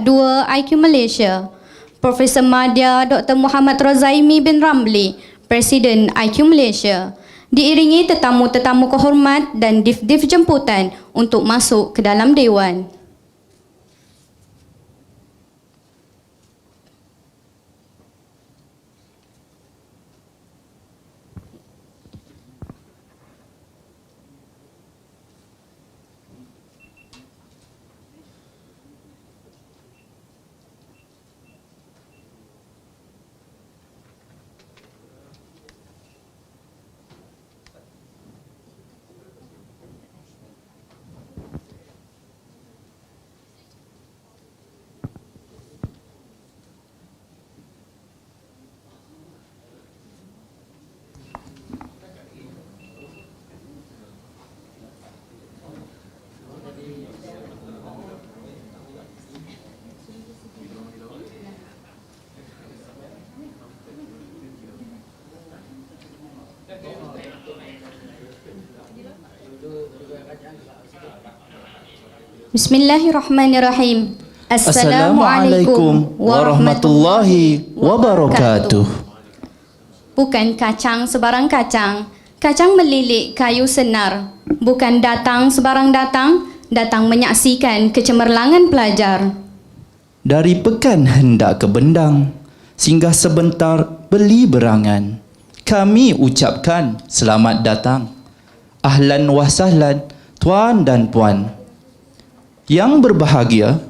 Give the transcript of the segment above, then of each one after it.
Penasihat 2 IQ Malaysia, Profesor Madya Dr. Muhammad Rozaimi bin Ramli, Presiden IQ Malaysia, diiringi tetamu-tetamu kehormat dan dif-dif jemputan untuk masuk ke dalam Dewan. Bismillahirrahmanirrahim. Assalamualaikum warahmatullahi wabarakatuh. Bukan kacang sebarang kacang, kacang melilik kayu senar. Bukan datang sebarang datang, datang menyaksikan kecemerlangan pelajar. Dari pekan hendak ke bendang, singgah sebentar beli berangan. Kami ucapkan selamat datang. Ahlan wa sahlan, tuan dan puan. Yang berbahagia,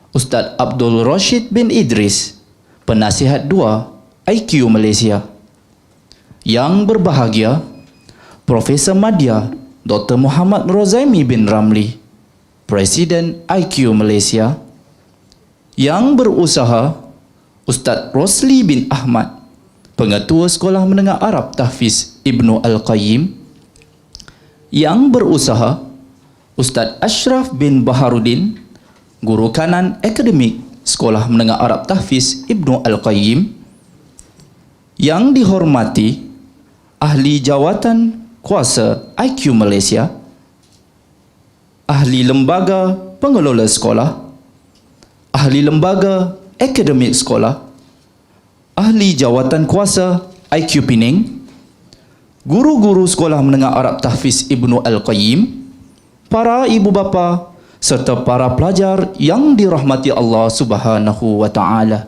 Ustaz Abdul Rashid bin Idris, Penasihat 2 IQ Malaysia. Yang berbahagia, Profesor Madya Dr. Muhammad Rozaimi bin Ramli, Presiden IQ Malaysia. Yang berusaha, Ustaz Rosli bin Ahmad, Pengetua Sekolah Menengah Arab Tahfiz Ibnu Al-Qayyim. Yang berusaha, Ustaz Ashraf bin Baharudin, Guru Kanan Akademik Sekolah Menengah Arab Tahfiz Ibnu Al-Qayyim. Yang dihormati Ahli Jawatan Kuasa IQ Malaysia, Ahli Lembaga Pengelola Sekolah, Ahli Lembaga Akademik Sekolah, Ahli Jawatan Kuasa IQ Pening, Guru-guru Sekolah Menengah Arab Tahfiz Ibnu Al-Qayyim, para ibu bapa serta para pelajar yang dirahmati Allah Subhanahu wa taala.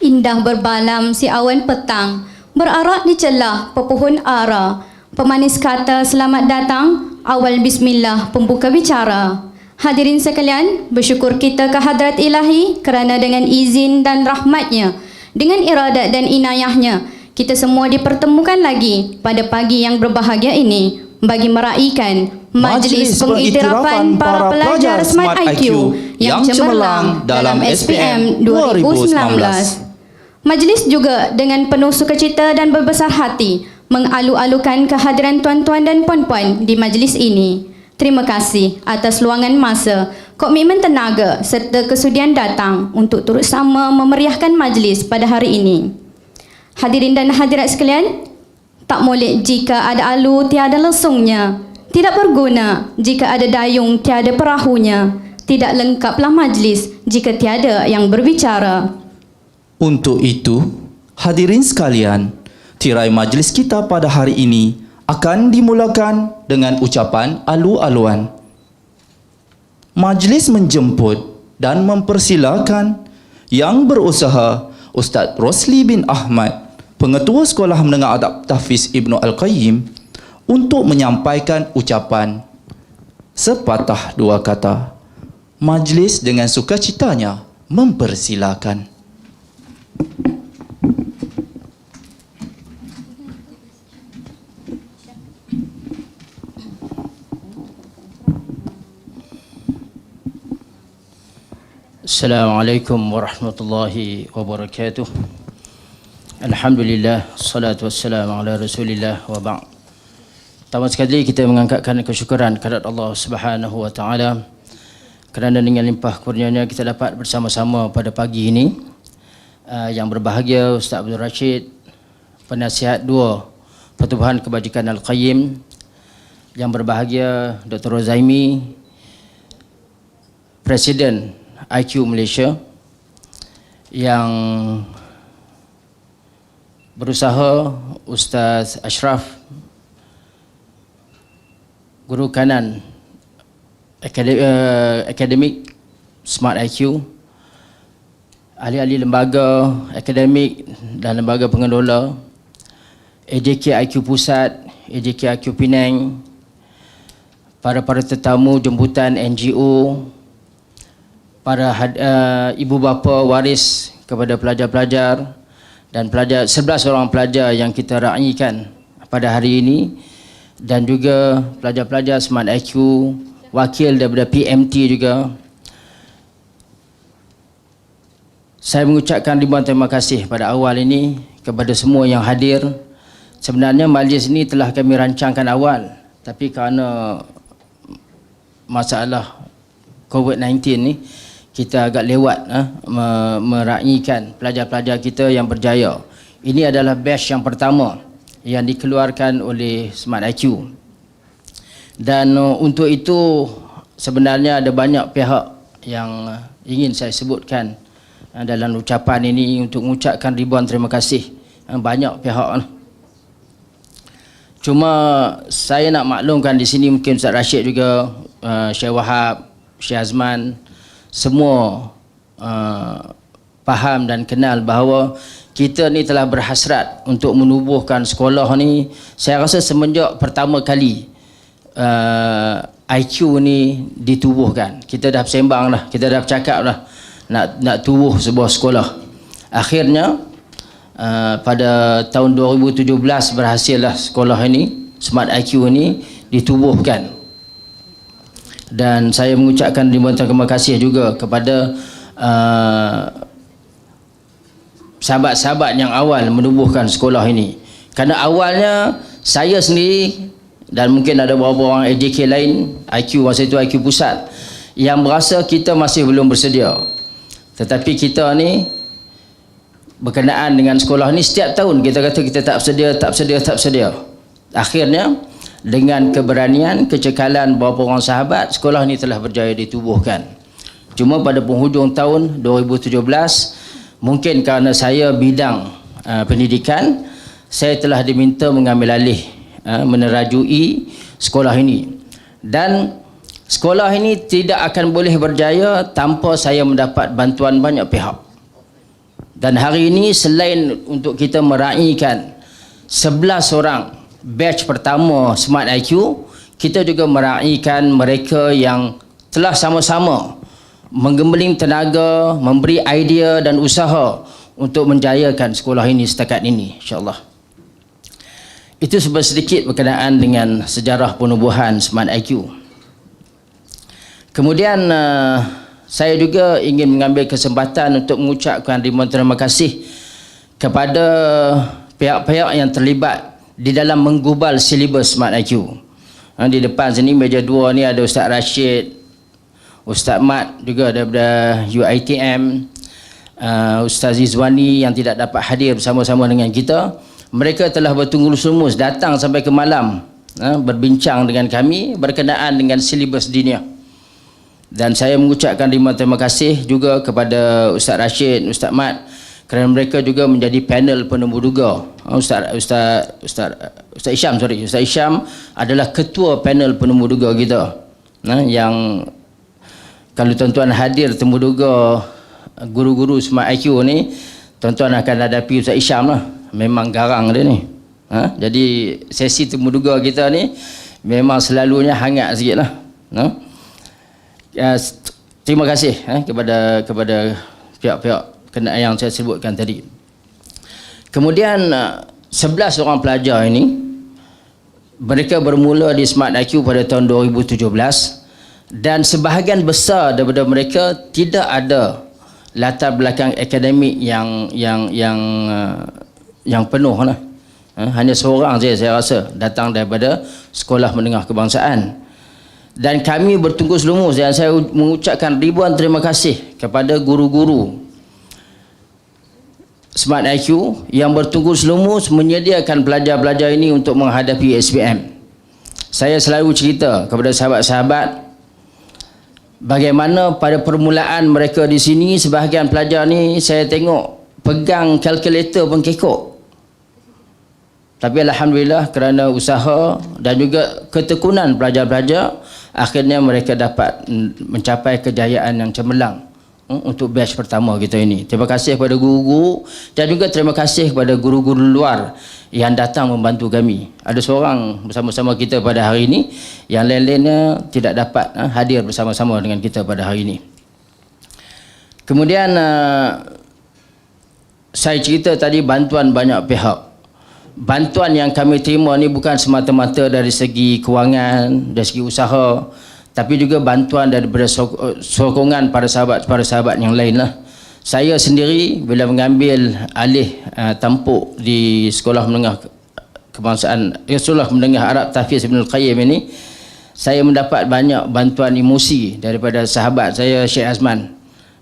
Indah berbalam si awan petang, berarak di celah pepohon ara. Pemanis kata selamat datang, awal bismillah pembuka bicara. Hadirin sekalian, bersyukur kita ke hadrat ilahi kerana dengan izin dan rahmatnya, dengan iradat dan inayahnya, kita semua dipertemukan lagi pada pagi yang berbahagia ini bagi meraihkan Majlis Pengiktirafan Para Pelajar Smart IQ yang cemerlang dalam SPM 2019. Majlis juga dengan penuh sukacita dan berbesar hati mengalu-alukan kehadiran tuan-tuan dan puan-puan di majlis ini. Terima kasih atas luangan masa, komitmen tenaga serta kesudian datang untuk turut sama memeriahkan majlis pada hari ini. Hadirin dan hadirat sekalian, tak molek jika ada alu tiada lesungnya. Tidak berguna jika ada dayung tiada perahunya. Tidak lengkaplah majlis jika tiada yang berbicara. Untuk itu, hadirin sekalian, tirai majlis kita pada hari ini akan dimulakan dengan ucapan alu-aluan. Majlis menjemput dan mempersilakan yang berusaha Ustaz Rosli bin Ahmad, Pengetua Sekolah Menengah Adab Tahfiz Ibnu Al-Qayyim, untuk menyampaikan ucapan sepatah dua kata. Majlis dengan sukacitanya mempersilakan. Assalamualaikum warahmatullahi wabarakatuh. Alhamdulillah, salatu wassalamu ala rasulillah wa ba'd. Pertama sekali kita mengangkatkan kesyukuran kehadirat Allah Subhanahu wa taala kerana dengan limpah kurnianya kita dapat bersama-sama pada pagi ini. Yang berbahagia Ustaz Abdul Rashid, Penasihat 2 Pertubuhan Kebajikan Al-Qayyim. Yang berbahagia Dr. Rozaimi, Presiden IQ Malaysia yang berusaha Ustaz Ashraf, guru kanan akademik Smart IQ, ahli-ahli lembaga akademik dan lembaga pengelola, AJK IQ Pusat, AJK IQ Penang, para tetamu jemputan NGO, para ibu bapa waris kepada pelajar-pelajar dan pelajar 11 orang pelajar yang kita raikan pada hari ini, dan juga pelajar-pelajar Smart IQ, wakil daripada PMT juga. Saya mengucapkan ribuan terima kasih pada awal ini kepada semua yang hadir. Sebenarnya majlis ini telah kami rancangkan awal, tapi kerana masalah COVID-19 ni, kita agak lewat meraihkan pelajar-pelajar kita yang berjaya. Ini adalah batch yang pertama yang dikeluarkan oleh Smart IQ. Dan untuk itu sebenarnya ada banyak pihak yang ingin saya sebutkan dalam ucapan ini untuk mengucapkan ribuan terima kasih. Banyak pihak. Cuma saya nak maklumkan di sini, mungkin Ustaz Rashid juga, Syekh Wahab, Syekh Azman, semua faham dan kenal bahawa kita ni telah berhasrat untuk menubuhkan sekolah ni. Saya rasa semenjak pertama kali IQ ni ditubuhkan, kita dah bersembang dah, kita dah bercakap dah nak tubuh sebuah sekolah. Akhirnya pada tahun 2017 berhasillah sekolah ini, Smart IQ ini ditubuhkan. Dan saya mengucapkan ribuan terima kasih juga kepada sahabat-sahabat yang awal menubuhkan sekolah ini. Kerana awalnya saya sendiri dan mungkin ada beberapa orang AJK lain, IQ masa itu IQ Pusat, yang berasa kita masih belum bersedia. Tetapi kita ni berkenaan dengan sekolah ni, setiap tahun kita kata kita tak bersedia. Akhirnya dengan keberanian, kecekalan beberapa orang sahabat, sekolah ni telah berjaya ditubuhkan. Cuma pada penghujung tahun 2017, mungkin kerana saya bidang pendidikan, saya telah diminta mengambil alih menerajui sekolah ini. Dan sekolah ini tidak akan boleh berjaya tanpa saya mendapat bantuan banyak pihak. Dan hari ini selain untuk kita meraihkan 11 orang batch pertama Smart IQ, kita juga meraihkan mereka yang telah sama-sama menggembeling tenaga, memberi idea dan usaha untuk menjayakan sekolah ini setakat ini, insya-Allah. Itu sedikit berkenaan dengan sejarah penubuhan Smart IQ. Kemudian saya juga ingin mengambil kesempatan untuk mengucapkan ribuan terima kasih kepada pihak-pihak yang terlibat di dalam menggubal silibus Smart IQ. Di depan sini meja 2 ni ada Ustaz Rashid, Ustaz Mat juga daripada UiTM, Ustaz Izwani yang tidak dapat hadir bersama-sama dengan kita. Mereka telah bertunggus-lumus datang sampai ke malam berbincang dengan kami berkenaan dengan silibus dinia. Dan saya mengucapkan ribuan terima kasih juga kepada Ustaz Rashid, Ustaz Mat, kerana mereka juga menjadi panel penemu duga. Ustaz Isham adalah ketua panel penemu duga kita. Yang kalau tuan-tuan hadir temu duga guru-guru Smart IQ ni, tuan-tuan akan hadapi Ustaz Isham lah. Memang garang dia ni. Jadi sesi temu duga kita ni memang selalunya hangat sikit lah. Terima kasih kepada pihak-pihak yang saya sebutkan tadi. Kemudian 11 orang pelajar ini, mereka bermula di Smart IQ pada tahun 2017 dan sebahagian besar daripada mereka tidak ada latar belakang akademik yang penuh lah. Hanya seorang saja saya rasa datang daripada sekolah menengah kebangsaan. Dan kami bertunggus-lumus dan saya mengucapkan ribuan terima kasih kepada guru-guru Smart IQ yang bertunggus-lumus menyediakan pelajar-pelajar ini untuk menghadapi SPM. Saya selalu cerita kepada sahabat-sahabat bagaimana pada permulaan mereka di sini, sebahagian pelajar ni saya tengok pegang kalkulator pun kekok. Tapi alhamdulillah kerana usaha dan juga ketekunan pelajar-pelajar, akhirnya mereka dapat mencapai kejayaan yang cemerlang untuk batch pertama kita ini. Terima kasih kepada guru-guru dan juga terima kasih kepada guru-guru luar yang datang membantu kami. Ada seorang bersama-sama kita pada hari ini, yang lain-lainnya tidak dapat hadir bersama-sama dengan kita pada hari ini. Kemudian saya cerita tadi bantuan banyak pihak. Bantuan yang kami terima ni bukan semata-mata dari segi kewangan, dari segi usaha, tapi juga bantuan daripada sokongan para sahabat yang lain lah. Saya sendiri bila mengambil alih tampuk di Sekolah Menengah Kebangsaan, Sekolah Menengah Arab Tahfiz Ibn Al-Qayyim ini, saya mendapat banyak bantuan emosi daripada sahabat saya Syekh Azman.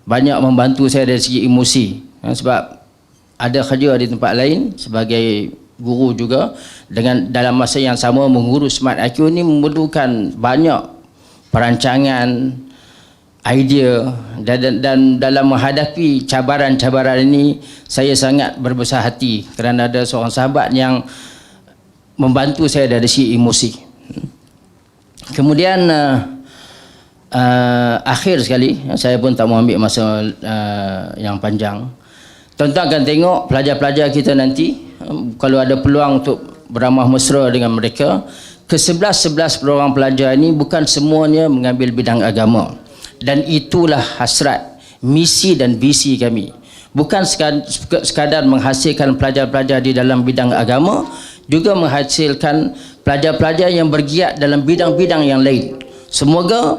Banyak membantu saya dari segi emosi, sebab ada kerja di tempat lain sebagai guru juga, dengan dalam masa yang sama mengurus Smart IQ ni memerlukan banyak perancangan, idea, dan dalam menghadapi cabaran-cabaran ini saya sangat berbesar hati kerana ada seorang sahabat yang membantu saya dari segi emosi. Kemudian akhir sekali, saya pun tak mau ambil masa yang panjang. Tuan-tuan akan tengok pelajar-pelajar kita nanti, kalau ada peluang untuk beramah mesra dengan mereka, ke-11 orang pelajar ini bukan semuanya mengambil bidang agama. Dan itulah hasrat, misi dan visi kami. Bukan sekadar menghasilkan pelajar-pelajar di dalam bidang agama, juga menghasilkan pelajar-pelajar yang bergiat dalam bidang-bidang yang lain. Semoga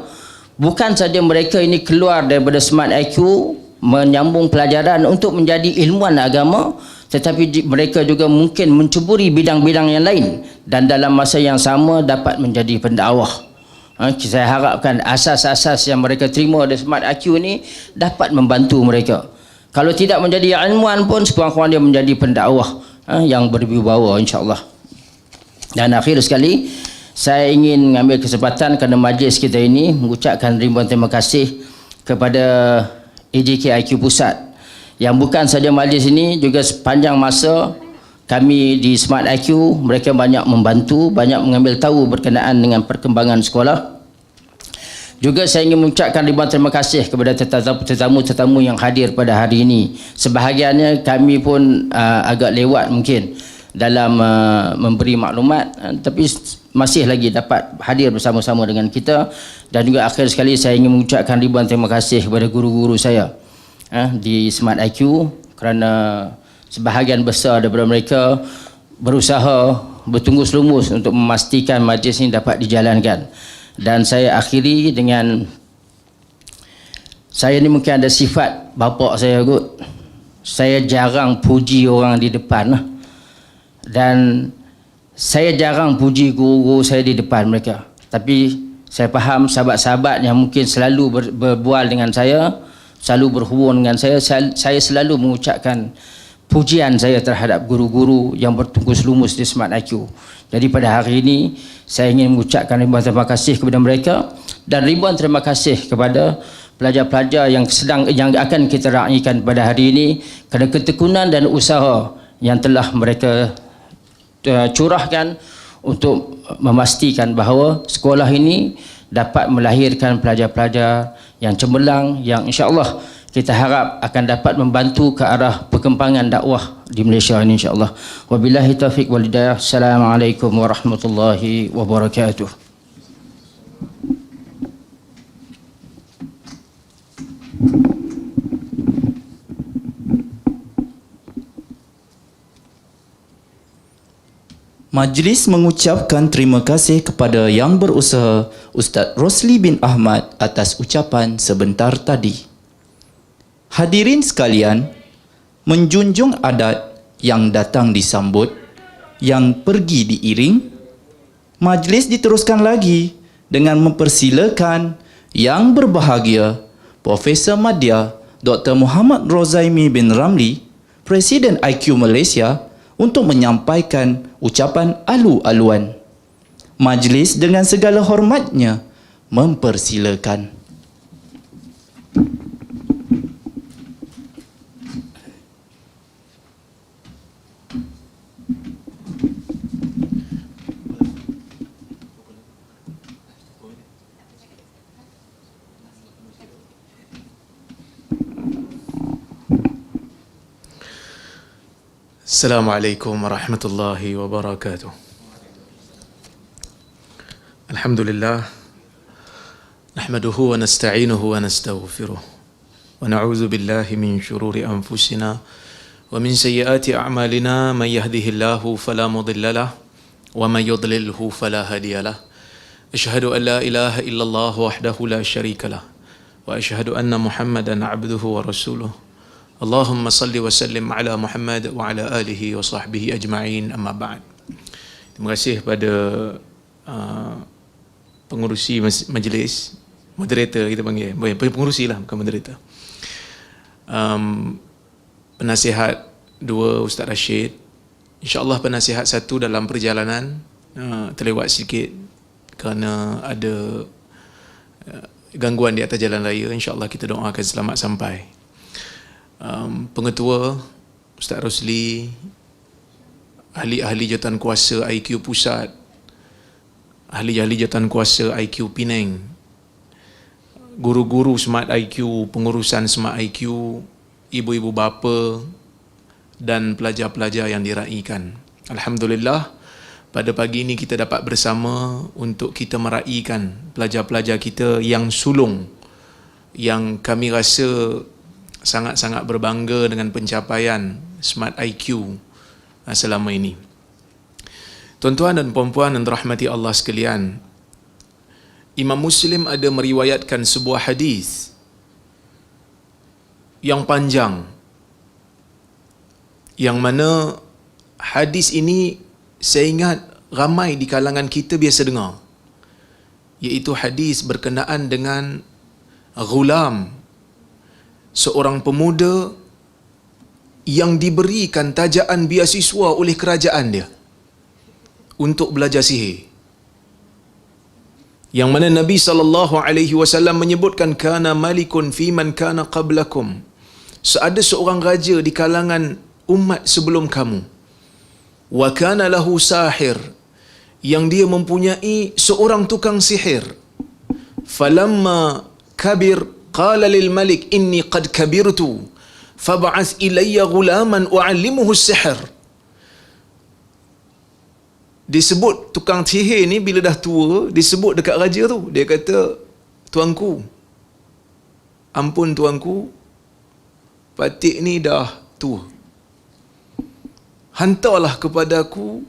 bukan saja mereka ini keluar daripada Smart IQ, menyambung pelajaran untuk menjadi ilmuwan agama, tetapi mereka juga mungkin mencuburi bidang-bidang yang lain dan dalam masa yang sama dapat menjadi pendakwah. Saya harapkan asas-asas yang mereka terima dari Smart IQ ni dapat membantu mereka. Kalau tidak menjadi ilmuwan pun, sekurang-kurangnya menjadi pendakwah yang berwibawa, insya-Allah. Dan akhir sekali, saya ingin mengambil kesempatan kerana majlis kita ini mengucapkan ribuan terima kasih kepada AJK IQ Pusat, yang bukan saja majlis ini, juga sepanjang masa kami di Smart IQ, mereka banyak membantu, banyak mengambil tahu berkenaan dengan perkembangan sekolah. Juga saya ingin mengucapkan ribuan terima kasih kepada tetamu-tetamu yang hadir pada hari ini. Sebahagiannya kami pun agak lewat mungkin dalam memberi maklumat, tapi masih lagi dapat hadir bersama-sama dengan kita. Dan juga akhir sekali saya ingin mengucapkan ribuan terima kasih kepada guru-guru saya di Smart IQ, kerana sebahagian besar daripada mereka berusaha bertunggus lumus untuk memastikan majlis ini dapat dijalankan. Dan saya akhiri dengan, saya ni mungkin ada sifat bapa saya kot, saya jarang puji orang di depan dan saya jarang puji guru-guru saya di depan mereka. Tapi saya faham sahabat-sahabat yang mungkin selalu berbual dengan saya, selalu berhubung dengan saya selalu mengucapkan pujian saya terhadap guru-guru yang bertungkus lumus di Smart IQ. Jadi pada hari ini saya ingin mengucapkan ribuan terima kasih kepada mereka dan ribuan terima kasih kepada pelajar-pelajar yang akan kita raikan pada hari ini kerana ketekunan dan usaha yang telah mereka curahkan untuk memastikan bahawa sekolah ini dapat melahirkan pelajar-pelajar yang cemerlang, yang insya-Allah kita harap akan dapat membantu ke arah perkembangan dakwah di Malaysia ini, insya-Allah. Wabillahi taufiq wal hidayah. Assalamualaikum warahmatullahi wabarakatuh. Majlis mengucapkan terima kasih kepada yang berusaha Ustaz Rosli bin Ahmad atas ucapan sebentar tadi. Hadirin sekalian, menjunjung adat yang datang disambut, yang pergi diiring, majlis diteruskan lagi dengan mempersilakan yang berbahagia Profesor Madya Dr. Muhammad Rozaimi bin Ramli, Presiden IQ Malaysia, untuk menyampaikan ucapan alu-aluan. Majlis dengan segala hormatnya mempersilakan. Assalamualaikum warahmatullahi wabarakatuh. Alhamdulillah. Nahmaduhu wa nasta'inuhu wa nastaghfiruh. Wa na'udzu billahi min syururi anfusina wa min sayyiati a'malina. Man yahdihillahu fala mudilla lahu wa man yudlilhu fala hadiya lahu. Asyhadu an la ilaha illallah wahdahu la syarika lah wa asyhadu anna Muhammadan 'abduhu wa rasuluh. Allahumma salli wa sallim ala Muhammad wa ala alihi wa sahbihi ajma'in, amma ba'd. Terima kasih pada pengurusi majlis, moderator kita panggil, pengurusi lah, bukan moderator. Penasihat dua, Ustaz Rashid. InsyaAllah penasihat satu dalam perjalanan terlewat sedikit kerana ada gangguan di atas jalan raya. InsyaAllah kita doakan selamat sampai. Pengetua Ustaz Rosli, ahli-ahli jawatan kuasa IQ Pusat, ahli-ahli jawatan kuasa IQ Penang, guru-guru Smart IQ, pengurusan Smart IQ, ibu-ibu bapa dan pelajar-pelajar yang diraikan. Alhamdulillah, pada pagi ini kita dapat bersama untuk kita meraikan pelajar-pelajar kita yang sulung, yang kami rasa sangat-sangat berbangga dengan pencapaian Smart IQ selama ini. Tuan-tuan dan puan-puan yang dirahmati Allah sekalian, Imam Muslim ada meriwayatkan sebuah hadis yang panjang, yang mana hadis ini saya ingat ramai di kalangan kita biasa dengar, iaitu hadis berkenaan dengan ghulam, seorang pemuda yang diberikan tajaan beasiswa oleh kerajaan dia untuk belajar sihir. Yang mana Nabi SAW menyebutkan, kana malikun fi man kana qablakum, seada seorang raja di kalangan umat sebelum kamu, wa kana lahu sahir, yang dia mempunyai seorang tukang sihir. Falamma kabir qala lil malik inni qad kabirtu fab'ath ilayya ghulaman u'allimuhu as-sihr. Disebut tukang sihir ni bila dah tua, disebut dekat raja tu, dia kata, tuanku, ampun tuanku, patik ni dah tua, hantarlah kepada aku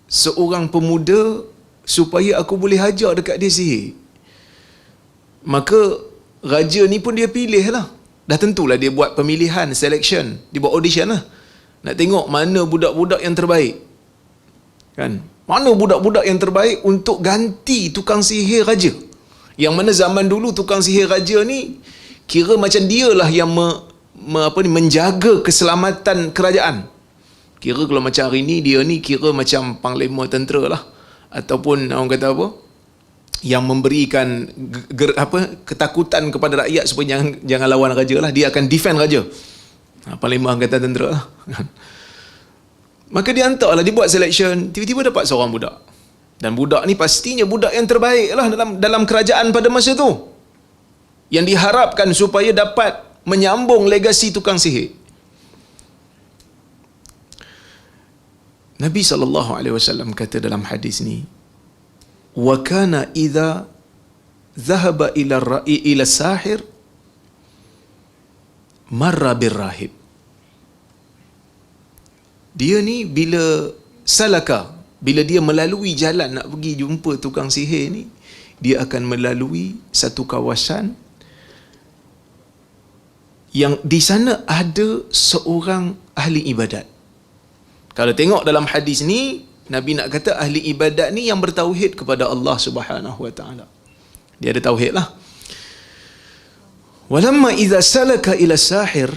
seorang pemuda supaya aku boleh hajar dekat dia sihir. Maka raja ni pun dia pilih lah. Dah tentulah dia buat pemilihan, selection, dia buat audition lah. Nak tengok mana budak-budak yang terbaik, kan? Mana budak-budak yang terbaik untuk ganti tukang sihir raja. Yang mana zaman dulu tukang sihir raja ni kira macam dialah yang menjaga keselamatan kerajaan. Kira kalau macam hari ni, dia ni kira macam panglima tentera lah, ataupun orang kata apa, yang memberikan ketakutan kepada rakyat supaya jangan lawan raja lah. Dia akan defend raja, panglima angkatan tentera lah. Maka dia hantarlah, dia buat selection, tiba-tiba dapat seorang budak, dan budak ni pastinya budak yang terbaik lah dalam kerajaan pada masa tu, yang diharapkan supaya dapat menyambung legasi tukang sihir. Nabi SAW kata dalam hadis ni, wa kana idza dhahaba ila sahir marra birrahib. Dia ni bila dia melalui jalan nak pergi jumpa tukang sihir ni, dia akan melalui satu kawasan yang di sana ada seorang ahli ibadat. Kalau tengok dalam hadis ni, Nabi nak kata ahli ibadat ni yang bertauhid kepada Allah Subhanahu wa taala. Dia ada tauhid lah. Walamma idza salaka ila sahir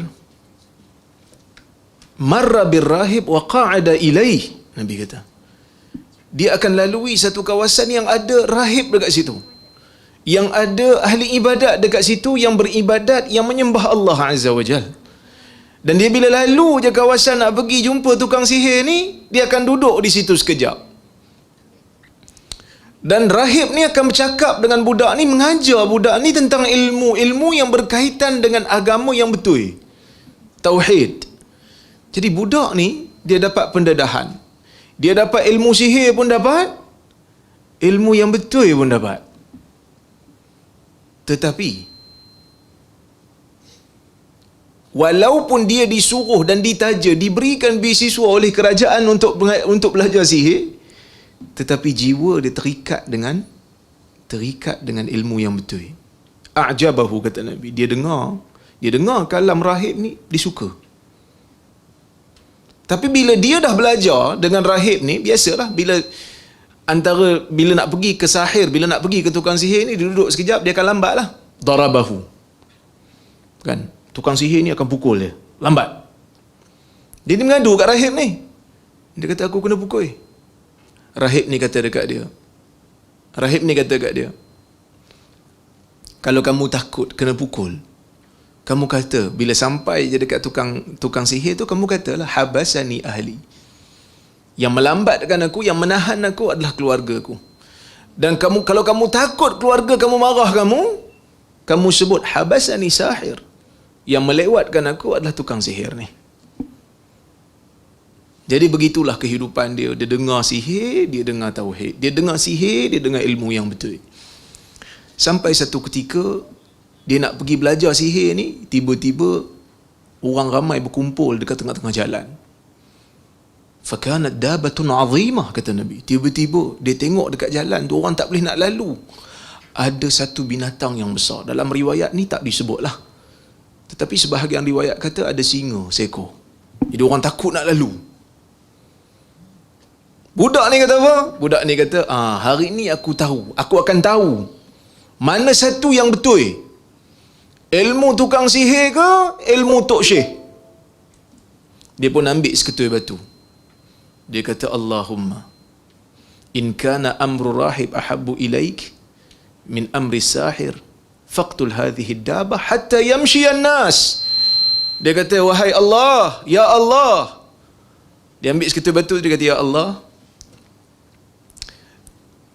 marra birrahib wa qa'ada ilaih. Nabi kata, dia akan lalui satu kawasan yang ada rahib dekat situ, yang ada ahli ibadat dekat situ, yang beribadat, yang menyembah Allah Azza wa Jalla. Dan dia bila lalu je kawasan nak pergi jumpa tukang sihir ni, dia akan duduk di situ sekejap. Dan rahib ni akan bercakap dengan budak ni, mengajar budak ni tentang ilmu yang berkaitan dengan agama yang betul, tauhid. Jadi budak ni, dia dapat pendedahan. Dia dapat ilmu sihir pun dapat. Ilmu yang betul pun dapat. Tetapi, walaupun dia disuruh dan ditaja, diberikan beasiswa oleh kerajaan untuk belajar sihir, tetapi jiwa dia terikat dengan ilmu yang betul. A'jabahu, kata Nabi. Dia dengar kalam rahib ni, dia suka. Tapi bila dia dah belajar dengan rahib ni, biasalah bila nak pergi ke sahir, bila nak pergi ke tukang sihir ni, dia duduk sekejap, dia akan lambat lah. Darabahu. Kan? Tukang sihir ni akan pukul dia. Lambat. Dia ni mengadu kat rahib ni. Dia kata, aku kena pukul. Rahib ni kata dekat dia, kalau kamu takut kena pukul, kamu kata, bila sampai je dekat tukang sihir tu, kamu katalah, habasani ahli. Yang melambatkan aku, yang menahan aku adalah keluarga aku. Dan kalau kamu takut keluarga kamu marah kamu sebut, habasani sahir. Yang melewatkan aku adalah tukang sihir ni. Jadi begitulah kehidupan dia. Dia dengar sihir, dia dengar tauhid. Dia dengar sihir, dia dengar ilmu yang betul. Sampai satu ketika, dia nak pergi belajar sihir ni, tiba-tiba orang ramai berkumpul dekat tengah-tengah jalan. Fakanat dabatun azimah, kata Nabi. Tiba-tiba dia tengok dekat jalan tu, orang tak boleh nak lalu. Ada satu binatang yang besar. Dalam riwayat ni tak disebut lah. Tetapi sebahagian riwayat kata ada singa seekor. Jadi orang takut nak lalu. Budak ni kata apa? Budak ni kata, hari ni aku akan tahu mana satu yang betul. Ilmu tukang sihir ke ilmu Tok Syekh? Dia pun ambil seketui batu. Dia kata, Allahumma in kana amru rahib ahabbu ilaik min amri sahir faqtul hadhihi dabah hatta yamshi an-nas. Dia kata, wahai Allah, ya Allah. Dia ambil seketui batu, dia kata, ya Allah,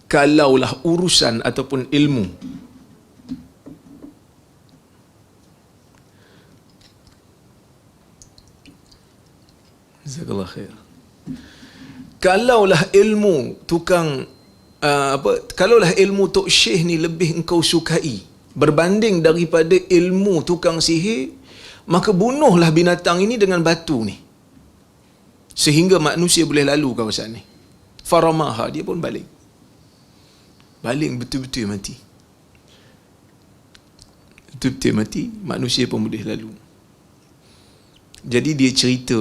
kalaulah urusan ataupun ilmu Jazakallah khair. Kalaulah ilmu kalaulah ilmu Tok Syekh ni lebih engkau sukai berbanding daripada ilmu tukang sihir, maka bunuhlah binatang ini dengan batu ni sehingga manusia boleh lalu kawasan ni. Faramaha, dia pun baling betul-betul mati. Betul-betul mati, manusia pun boleh lalu. Jadi dia cerita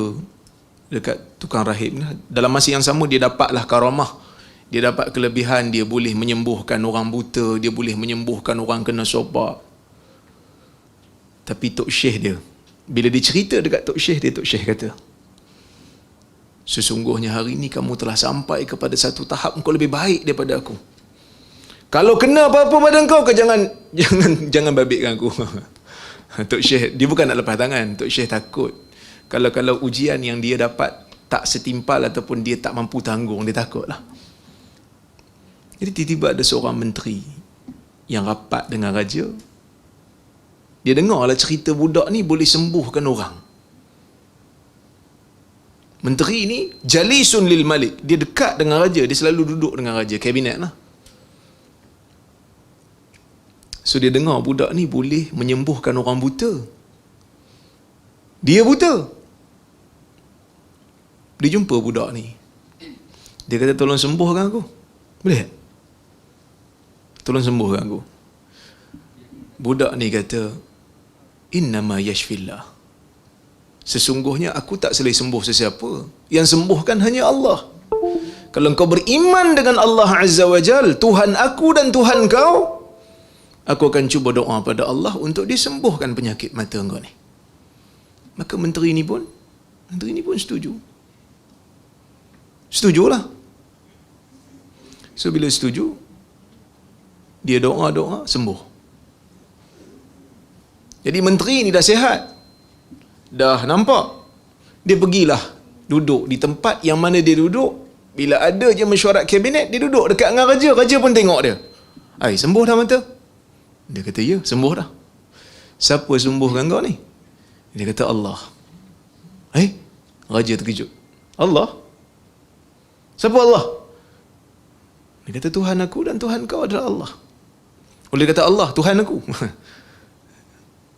dekat tukang rahib ni, dalam masa yang sama dia dapatlah karamah. Dia dapat kelebihan, dia boleh menyembuhkan orang buta, dia boleh menyembuhkan orang kena sopak. Tapi Tok Syekh dia, bila dia cerita dekat Tok Syekh kata, sesungguhnya hari ni kamu telah sampai kepada satu tahap engkau lebih baik daripada aku. Kalau kena apa-apa pada engkau, jangan babitkan aku. Tok Syekh, dia bukan nak lepas tangan. Tok Syekh takut kalau ujian yang dia dapat tak setimpal ataupun dia tak mampu tanggung, dia takutlah. Jadi tiba-tiba ada seorang menteri yang rapat dengan raja. Dia dengarlah cerita budak ni boleh sembuhkan orang. Menteri ni jalisun lil malik, dia dekat dengan raja, dia selalu duduk dengan raja, kabinet lah. So dia dengar budak ni boleh menyembuhkan orang buta. Dia buta. Dia jumpa budak ni. Dia kata, tolong sembuhkan aku. Boleh? Tolong sembuhkan aku. Budak ni kata, innama yashfillah. Sesungguhnya aku tak boleh sembuh sesiapa. Yang sembuhkan hanya Allah. Kalau kau beriman dengan Allah Azza wa Jal, Tuhan aku dan Tuhan kau, aku akan cuba doa pada Allah untuk disembuhkan penyakit mata kau ni. Maka menteri ni pun setujulah. So bila setuju, dia doa-doa sembuh. Jadi menteri ni dah sihat, dah nampak. Dia pergilah duduk di tempat yang mana dia duduk. Bila ada je mesyuarat kabinet, dia duduk dekat dengan raja. Raja pun tengok dia. Ai, sembuh dah mata? Dia kata, ya, sembuh dah. Siapa sembuhkan kau ni? Dia kata, Allah. Raja terkejut. Allah? Siapa Allah? Dia kata Tuhan aku dan Tuhan kau adalah Allah. Boleh kata Allah, Tuhan aku.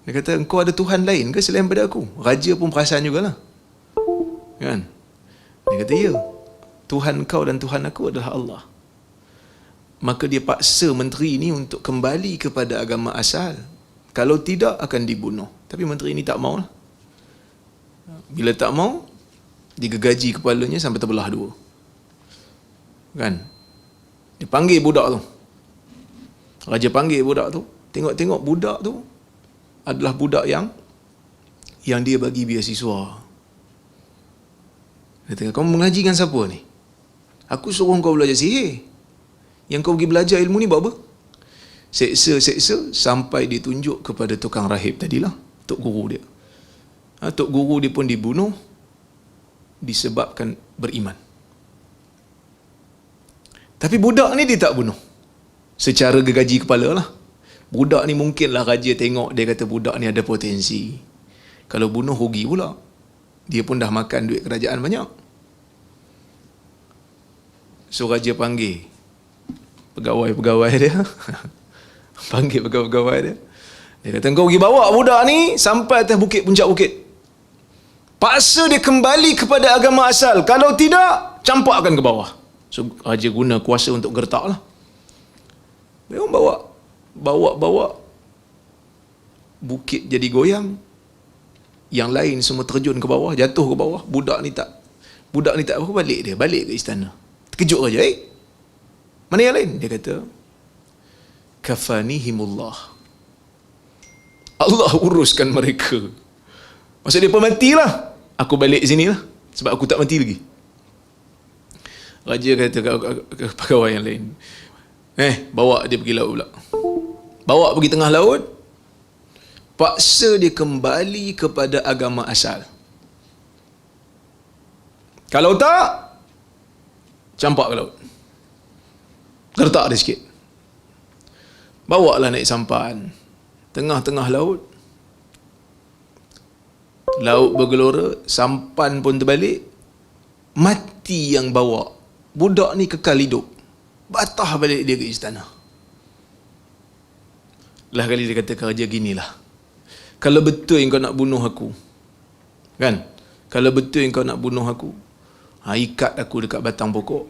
Dia kata engkau ada Tuhan lain ke selain daripada aku? Raja pun perasan jugalah. Kan? Dia kata ya. Tuhan kau dan Tuhan aku adalah Allah. Maka dia paksa menteri ni untuk kembali kepada agama asal. Kalau tidak akan dibunuh. Tapi menteri ni tak mau lah. Bila tak mau, digegaji kepalanya sampai terbelah dua. Kan? Dia panggil budak tu. Raja panggil budak tu. Tengok-tengok budak tu adalah budak yang dia bagi beasiswa. Dia kata, kau mengaji dengan siapa ni? Aku suruh kau belajar sihir. Yang kau pergi belajar ilmu ni buat apa? Seksa sampai ditunjuk kepada tukang rahib tadilah, tok guru dia. Tok guru dia pun dibunuh disebabkan beriman. Tapi budak ni dia tak bunuh. Secara gegaji kepala lah. Budak ni mungkinlah raja tengok, dia kata budak ni ada potensi. Kalau bunuh rugi pula. Dia pun dah makan duit kerajaan banyak. So raja panggil pegawai-pegawai dia. Panggil pegawai-pegawai dia. Dia kata, kau pergi bawa budak ni sampai atas bukit, puncak bukit. Paksa dia kembali kepada agama asal. Kalau tidak, campakkan ke bawah. So raja guna kuasa untuk gertak lah. Dia bawa bukit jadi goyang. Yang lain semua terjun ke bawah, jatuh ke bawah. Budak ni tak apa, balik ke istana. Terkejut raja. Mana yang lain? Dia kata, kafanihimullah. Allah uruskan mereka. Maksud dia matilah. Aku balik sini lah. Sebab aku tak mati lagi. Raja kata ke pegawai yang lain, bawa dia pergi laut pula. Bawa pergi tengah laut. Paksa dia kembali kepada agama asal. Kalau tak, campak ke laut. Gertak dia sikit. Bawa lah naik sampan. Tengah-tengah laut. Laut bergelora. Sampan pun terbalik. Mati yang bawa. Budak ni kekal hidup. Batah balik dia ke istana. Lah kali dia kata ke raja, ginilah. Kalau betul kau nak bunuh aku, kan? Kalau betul kau nak bunuh aku, ikat aku dekat batang pokok.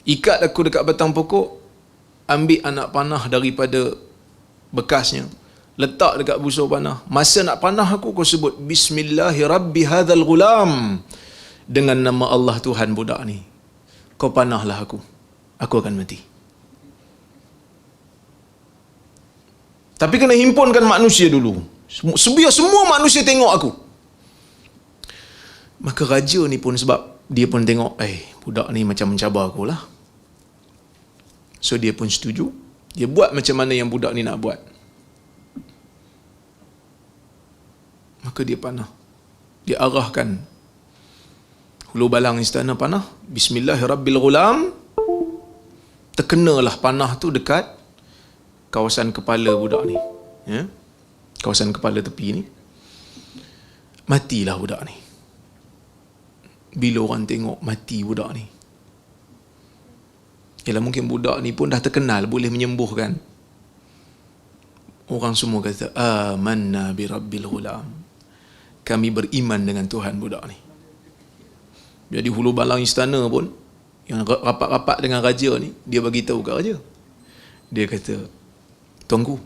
Ikat aku dekat batang pokok, ambil anak panah daripada bekasnya, letak dekat busur panah. Masa nak panah aku, kau sebut Bismillahirabbi hadzal ghulam, dengan nama Allah Tuhan budak ni. Kau panahlah aku akan mati. Tapi kena himpunkan manusia dulu. Biar semua manusia tengok aku. Maka raja ni pun, sebab dia pun tengok, budak ni macam mencabar aku lah. So dia pun setuju. Dia buat macam mana yang budak ni nak buat. Maka dia panah. Dia arahkan hulu balang istana panah. Bismillahirabbil ghulam. Terkenalah panah tu dekat kawasan kepala budak ni. Kawasan kepala tepi ni. Matilah budak ni. Bila orang tengok mati budak ni, ialah mungkin budak ni pun dah terkenal boleh menyembuhkan. Orang semua kata, amanna bi rabbil ghulam. Kami beriman dengan Tuhan budak ni. Jadi hulu balang istana pun, yang rapat-rapat dengan raja ni, dia bagi tahu kat raja. Dia kata, tuanku,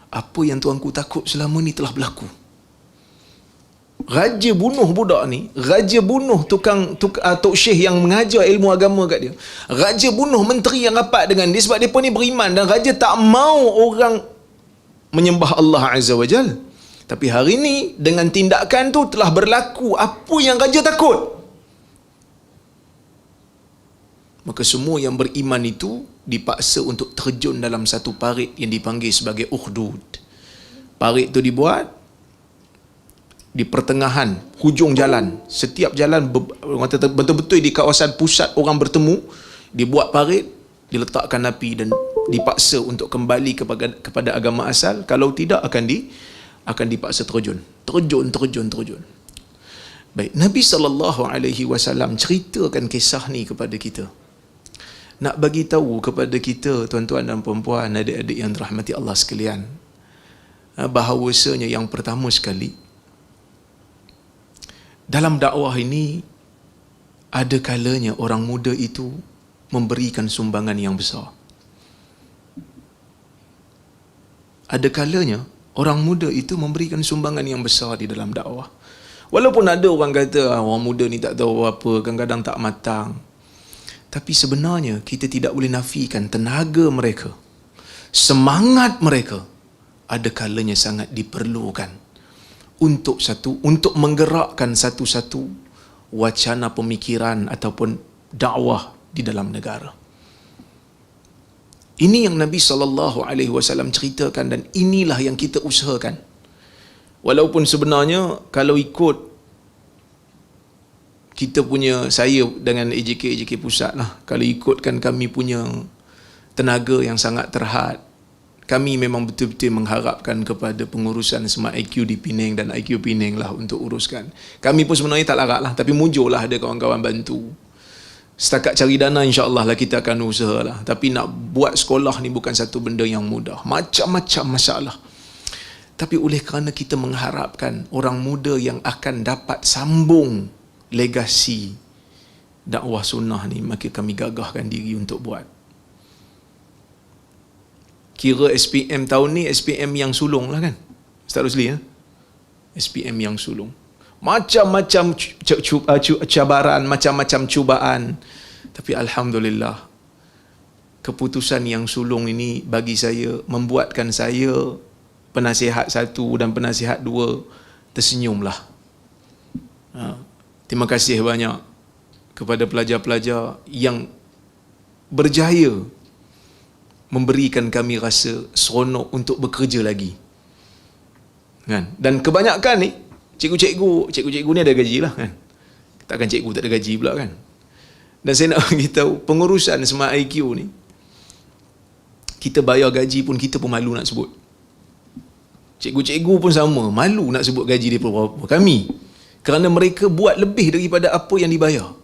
apa yang tuanku takut selama ni telah berlaku. Raja bunuh budak ni. Raja bunuh Tok Syekh yang mengajar ilmu agama kat dia. Raja bunuh menteri yang rapat dengan dia sebab dia pun ni beriman. Dan raja tak mau orang menyembah Allah Azza wa Jal. Tapi hari ni dengan tindakan tu telah berlaku apa yang raja takut. Maka semua yang beriman itu dipaksa untuk terjun dalam satu parit yang dipanggil sebagai ukhdud. Parit tu dibuat di pertengahan hujung jalan. Setiap jalan betul-betul di kawasan pusat orang bertemu, dibuat parit, diletakkan api dan dipaksa untuk kembali kepada agama asal. Kalau tidak akan dipaksa terjun. Baik, Nabi SAW ceritakan kisah ni kepada kita. Nak bagi tahu kepada kita, tuan-tuan dan puan-puan, adik-adik yang dirahmati Allah sekalian, bahawasanya yang pertama sekali, dalam dakwah ini ada kalanya orang muda itu memberikan sumbangan yang besar. Ada kalanya orang muda itu memberikan sumbangan yang besar di dalam dakwah. Walaupun ada orang kata orang muda ni tak tahu apa, kadang-kadang tak matang. Tapi sebenarnya kita tidak boleh nafikan tenaga mereka, semangat mereka ada kalanya sangat diperlukan untuk menggerakkan satu-satu wacana pemikiran ataupun dakwah di dalam negara. Ini yang Nabi SAW ceritakan dan inilah yang kita usahakan. Walaupun sebenarnya kalau ikut kita punya, saya dengan AJK pusat lah, kalau ikutkan kami punya tenaga yang sangat terhad, kami memang betul-betul mengharapkan kepada pengurusan Smart IQ di Penang dan IQ Penang lah untuk uruskan. Kami pun sebenarnya tak larat lah, tapi muncul lah ada kawan-kawan bantu. Setakat cari dana, insya-Allah lah kita akan usaha lah. Tapi nak buat sekolah ni bukan satu benda yang mudah. Macam-macam masalah. Tapi oleh kerana kita mengharapkan orang muda yang akan dapat sambung legasi dakwah sunnah ni, maka kami gagahkan diri untuk buat. Kira SPM tahun ni SPM yang sulung lah kan, Ustaz Rusli ya? SPM yang sulung, macam-macam cabaran, macam-macam cubaan. Tapi Alhamdulillah, keputusan yang sulung ini bagi saya, membuatkan saya penasihat 1 dan penasihat 2 tersenyumlah. Terima kasih banyak kepada pelajar-pelajar yang berjaya memberikan kami rasa seronok untuk bekerja lagi. Kan? Dan kebanyakan ni cikgu-cikgu ni ada gaji lah kan. Takkan cikgu tak ada gaji pula kan. Dan saya nak bagi tahu, pengurusan Smart IQ ni, kita bayar gaji pun kita pun malu nak sebut. Cikgu-cikgu pun sama, malu nak sebut gaji dia berapa. Kami, kerana mereka buat lebih daripada apa yang dibayar.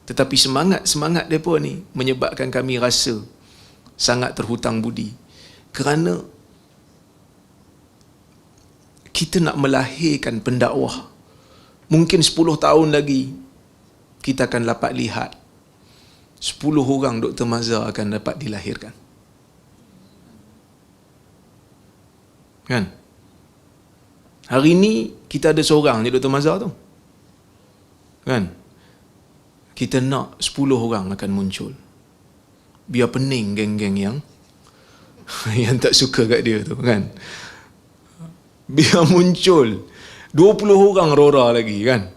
Tetapi semangat mereka ni menyebabkan kami rasa sangat terhutang budi. Kerana kita nak melahirkan pendakwah. Mungkin 10 tahun lagi kita akan dapat lihat 10 orang Dr. Mazhar akan dapat dilahirkan. Kan? Hari ni kita ada seorang ni Dr. Mazhar tu. Kan? Kita nak 10 orang akan muncul. Biar pening geng-geng yang yang tak suka kat dia tu kan. Biar muncul 20 orang Rora lagi kan.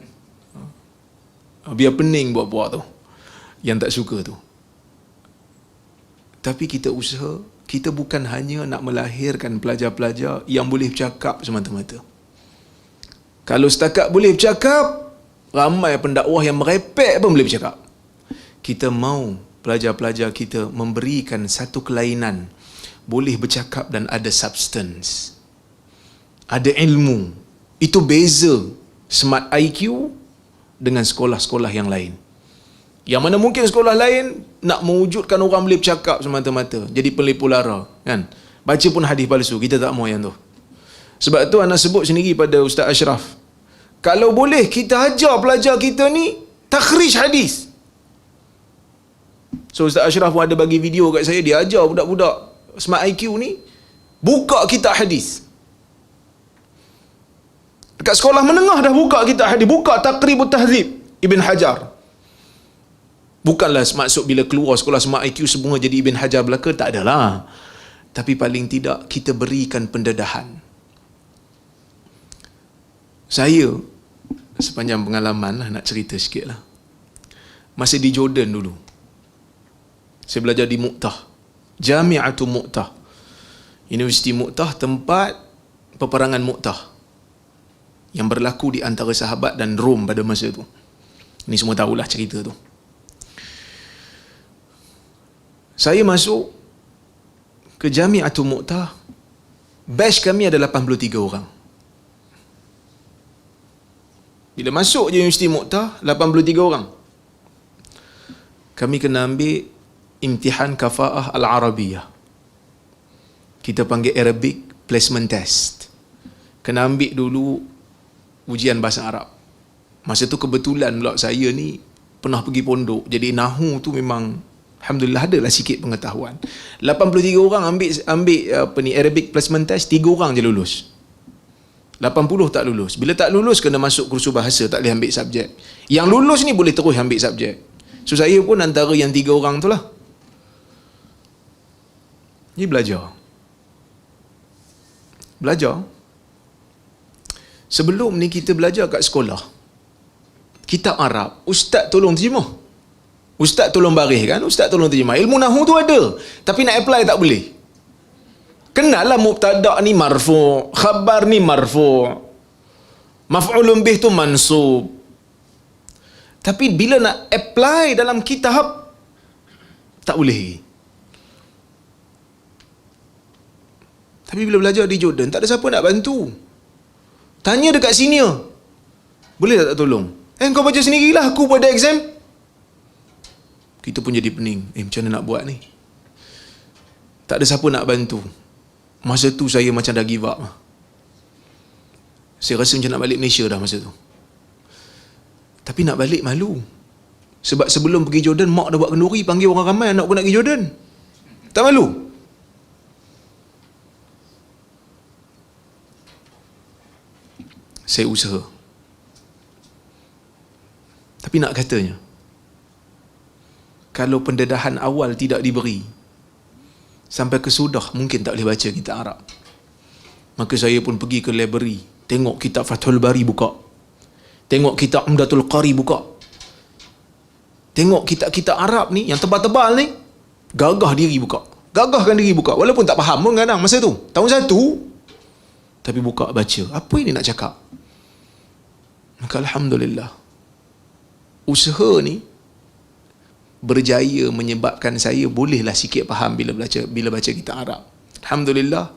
Biar pening buat-buat tu yang tak suka tu. Tapi kita usaha, kita bukan hanya nak melahirkan pelajar-pelajar yang boleh bercakap semata-mata. Kalau setakat boleh bercakap, ramai pendakwah yang merepek pun boleh bercakap. Kita mahu pelajar-pelajar kita memberikan satu kelainan, boleh bercakap dan ada substance, ada ilmu. Itu beza Smart IQ dengan sekolah-sekolah yang lain. Yang mana mungkin sekolah lain nak mewujudkan orang boleh bercakap semata-mata, jadi pelipu lara kan, baca pun hadis palsu. Kita tak mahu yang tu. Sebab tu anak sebut sendiri pada Ustaz Ashraf, kalau boleh kita ajar pelajar kita ni takhrij hadis. So Ustaz Ashraf pun ada bagi video kat saya, dia ajar budak-budak Smart IQ ni buka kitab hadis. Dekat sekolah menengah dah buka kitab hadis, buka Taqribut Tahzib Ibn Hajar. Bukanlah maksud bila keluar sekolah Smart IQ semua jadi Ibn Hajar belaka, tak adalah. Tapi paling tidak kita berikan pendedahan. Saya sepanjang pengalaman lah, nak cerita sikit lah. Masa di Jordan dulu, saya belajar di Mu'tah, Jami'atu Mu'tah, Universiti Mu'tah, tempat peperangan Mu'tah yang berlaku di antara sahabat dan Rom pada masa tu. Ini semua tahulah cerita tu. Saya masuk ke Jami'atu Mu'tah, batch kami ada 83 orang. Bila masuk je Universiti Muqtah, 83 orang. Kami kena ambil imtihan kafaah al-Arabiyah. Kita panggil Arabic Placement Test. Kena ambil dulu ujian bahasa Arab. Masa tu kebetulan pula saya ni pernah pergi pondok. Jadi Nahu tu memang alhamdulillah adalah sikit pengetahuan. 83 orang ambil apa ni Arabic Placement Test, 3 orang je lulus. 80 tak lulus. Bila tak lulus kena masuk kursus bahasa, tak boleh ambil subjek. Yang lulus ni boleh terus ambil subjek. So saya pun antara yang 3 orang tu lah. Ni belajar. Sebelum ni kita belajar kat sekolah, kitab Arab, ustaz tolong terjemah, ustaz tolong baris kan, ustaz tolong terjemah. Ilmu Nahu tu ada, tapi nak apply tak boleh. Kenal lah mubtada' ni marfu', khabar ni marfu', maf'ulun bih tu mansub. Tapi bila nak apply dalam kitab, tak boleh. Tapi bila belajar di Jordan, tak ada siapa nak bantu. Tanya dekat senior, boleh tak tolong? Kau baca sendirilah, aku pada exam. Kita pun jadi pening. Macam mana nak buat ni? Tak ada siapa nak bantu. Masa tu saya macam dah give up. Saya rasa macam nak balik Malaysia dah masa tu. Tapi nak balik malu. Sebab sebelum pergi Jordan, mak dah buat kenduri, panggil orang ramai, anak pun nak pergi Jordan. Tak malu? Saya usaha. Tapi nak katanya, kalau pendedahan awal tidak diberi, sampai kesudah mungkin tak boleh baca kitab Arab. Maka saya pun pergi ke library, tengok kitab Fathul Bari buka, tengok kitab Umdatul Qari buka, tengok kitab-kitab Arab ni yang tebal-tebal ni, gagahkan diri buka. Walaupun tak faham pun kadang masa tu, tahun 1, tapi buka baca. Apa ini nak cakap? Maka alhamdulillah, usaha ni berjaya menyebabkan saya bolehlah sikit faham bila baca kitab Arab. Alhamdulillah,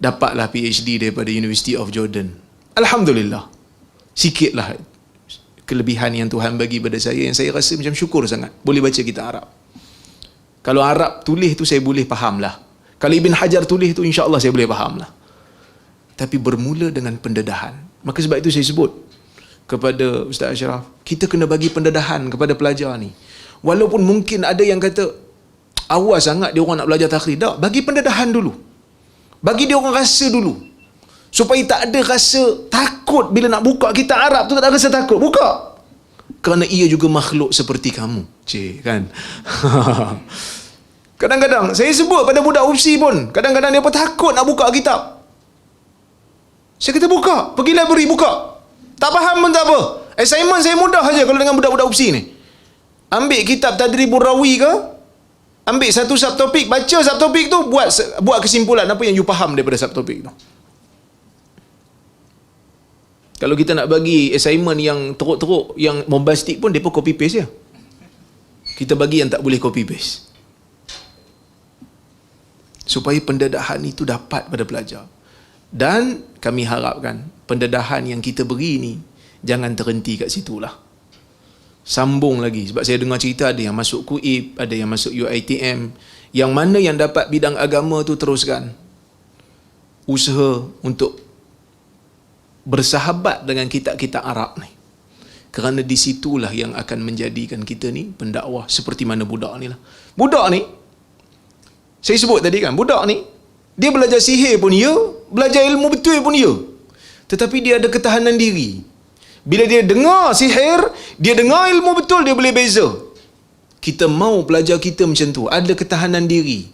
dapatlah PhD daripada University of Jordan. Alhamdulillah, sikitlah kelebihan yang Tuhan bagi pada saya, yang saya rasa macam syukur sangat boleh baca kitab Arab. Kalau Arab tulis tu saya boleh faham lah. Kalau Ibn Hajar tulis tu insya-Allah saya boleh faham lah. Tapi bermula dengan pendedahan. Maka sebab itu saya sebut kepada Ustaz Ashraf, kita kena bagi pendedahan kepada pelajar ni. Walaupun mungkin ada yang kata awas sangat dia orang nak belajar takhrir. Tak, bagi pendedahan dulu. Bagi dia orang rasa dulu. Supaya tak ada rasa takut bila nak buka kitab Arab tu, tak ada rasa takut. Buka. Kerana ia juga makhluk seperti kamu. Kan? Kadang-kadang saya sebut pada budak UPSI pun, kadang-kadang dia pun takut nak buka kitab. Saya kata buka, pergi library buka. Tak faham pun tak apa. Assignment saya mudah saja kalau dengan budak-budak UPSI ni. Ambil kitab Tadribur Rawi ke, ambil satu subtopik, baca subtopik tu, buat kesimpulan apa yang you faham daripada subtopik tu. Kalau kita nak bagi assignment yang teruk-teruk, yang bombastik pun, mereka copy paste je. Kita bagi yang tak boleh copy paste. Supaya pendedahan itu dapat pada pelajar. Dan kami harapkan pendedahan yang kita beri ni jangan terhenti kat situlah. Sambung lagi. Sebab saya dengar cerita ada yang masuk KUIP, ada yang masuk UiTM. Yang mana yang dapat bidang agama tu teruskan. Usaha untuk bersahabat dengan kitab-kitab Arab ni. Kerana di situlah yang akan menjadikan kita ni pendakwah seperti mana budak ni lah. Budak ni, saya sebut tadi kan, budak ni, dia belajar sihir pun ya, belajar ilmu betul pun ya. Tetapi dia ada ketahanan diri. Bila dia dengar sihir, dia dengar ilmu betul, dia boleh beza. Kita mau pelajar kita macam tu, ada ketahanan diri.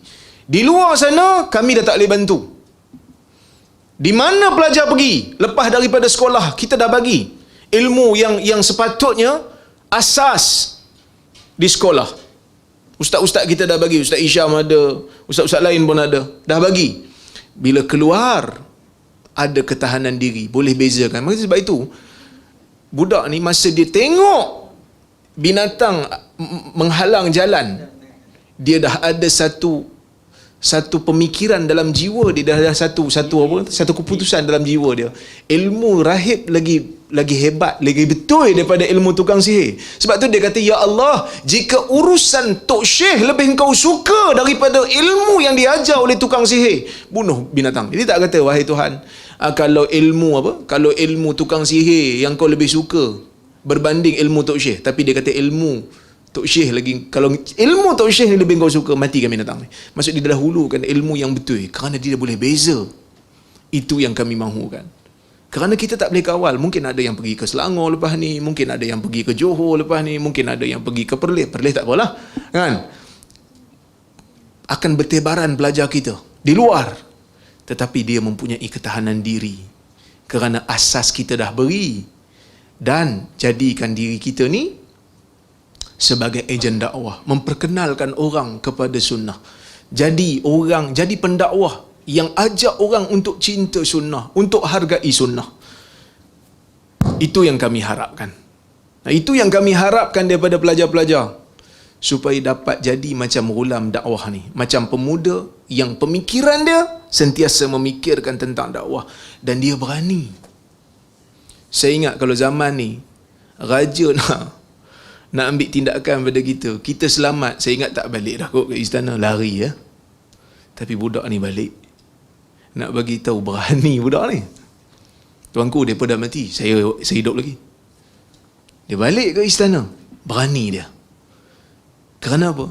Di luar sana, kami dah tak boleh bantu. Di mana pelajar pergi, lepas daripada sekolah, kita dah bagi ilmu yang sepatutnya asas di sekolah. Ustaz-ustaz kita dah bagi, Ustaz Isyam ada, ustaz-ustaz lain pun ada, dah bagi. Bila keluar, ada ketahanan diri, boleh bezakan. Maka sebab itu, budak ni masa dia tengok binatang menghalang jalan, dia dah ada satu pemikiran dalam jiwa dia, dah ada satu keputusan dalam jiwa dia. Ilmu rahib lagi hebat, lagi betul daripada ilmu tukang sihir. Sebab tu dia kata, ya Allah, jika urusan Tok Syekh lebih engkau suka daripada ilmu yang diajar oleh tukang sihir, bunuh binatang. Ini tak kata, wahai Tuhan, kalau ilmu tukang sihir yang kau lebih suka berbanding ilmu Tok Syekh, tapi dia kata ilmu Tok Syekh lagi, kalau ilmu Tok Syekh ni lebih kau suka, matikan binatang ni. Maksud dia dahulukan ilmu yang betul kerana dia boleh beza. Itu yang kami mahukan. Kerana kita tak boleh kawal. Mungkin ada yang pergi ke Selangor lepas ni, mungkin ada yang pergi ke Johor lepas ni, mungkin ada yang pergi ke Perlis. Perlis tak apalah, kan? Akan bertebaran pelajar kita di luar, tetapi dia mempunyai ketahanan diri kerana asas kita dah beri. Dan jadikan diri kita ni sebagai ejen dakwah, memperkenalkan orang kepada sunnah. Jadi pendakwah yang ajak orang untuk cinta sunnah, untuk hargai sunnah. Itu yang kami harapkan. Nah, itu yang kami harapkan daripada pelajar-pelajar, supaya dapat jadi macam Ghulam dakwah ni, macam pemuda yang pemikiran dia sentiasa memikirkan tentang dakwah dan dia berani. Saya ingat kalau zaman ni raja nak ambil tindakan pada kita selamat, saya ingat tak balik dah kot ke istana, lari ya. Tapi budak ni balik, nak bagi tahu berani budak ni. Tuanku, dia pun dah mati, saya hidup lagi. Dia balik ke istana, berani dia. Kerana apa?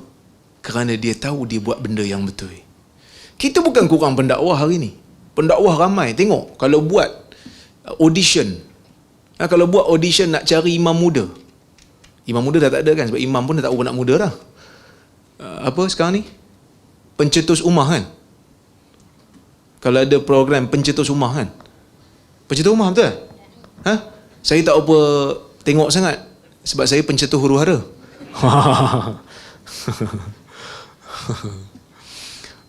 Kerana dia tahu dia buat benda yang betul. Kita bukan kurang pendakwah hari ni. Pendakwah ramai. Tengok, kalau buat audition, kalau buat audition nak cari imam muda, imam muda dah tak ada kan, sebab imam pun dah tak nak muda dah. Apa sekarang ni? Pencetus ummah kan? Kalau ada program pencetus ummah kan? Pencetus ummah betul? Ha? Saya tak apa tengok sangat sebab saya pencetus huru-hara.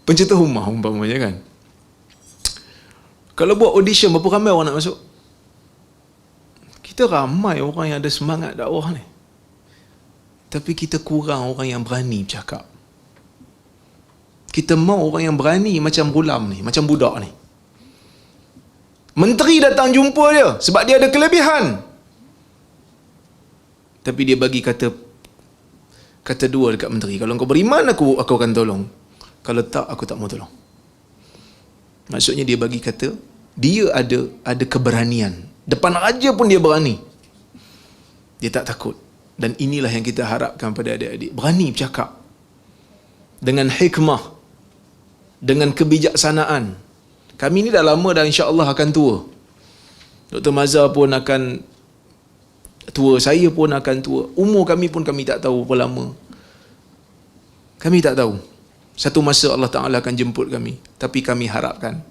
Pencetus ummah umpamanya kan. Kalau buat audition, berapa ramai orang nak masuk? Kita ramai orang yang ada semangat dakwah ni, tapi kita kurang orang yang berani bercakap. Kita mau orang yang berani macam Ghulam ni, macam budak ni. Menteri datang jumpa dia sebab dia ada kelebihan, tapi dia bagi kata dua dekat menteri, kalau kau beriman aku akan tolong, kalau tak aku tak mau tolong. Maksudnya dia bagi kata dia ada keberanian. Depan raja pun dia berani. Dia tak takut. Dan inilah yang kita harapkan pada adik-adik. Berani bercakap dengan hikmah, dengan kebijaksanaan. Kami ni dah lama dah, insya-Allah akan tua. Dr. Mazhar pun akan tua, saya pun akan tua. Umur kami pun kami tak tahu berapa lama. Kami tak tahu. Satu masa Allah Ta'ala akan jemput kami. Tapi kami harapkan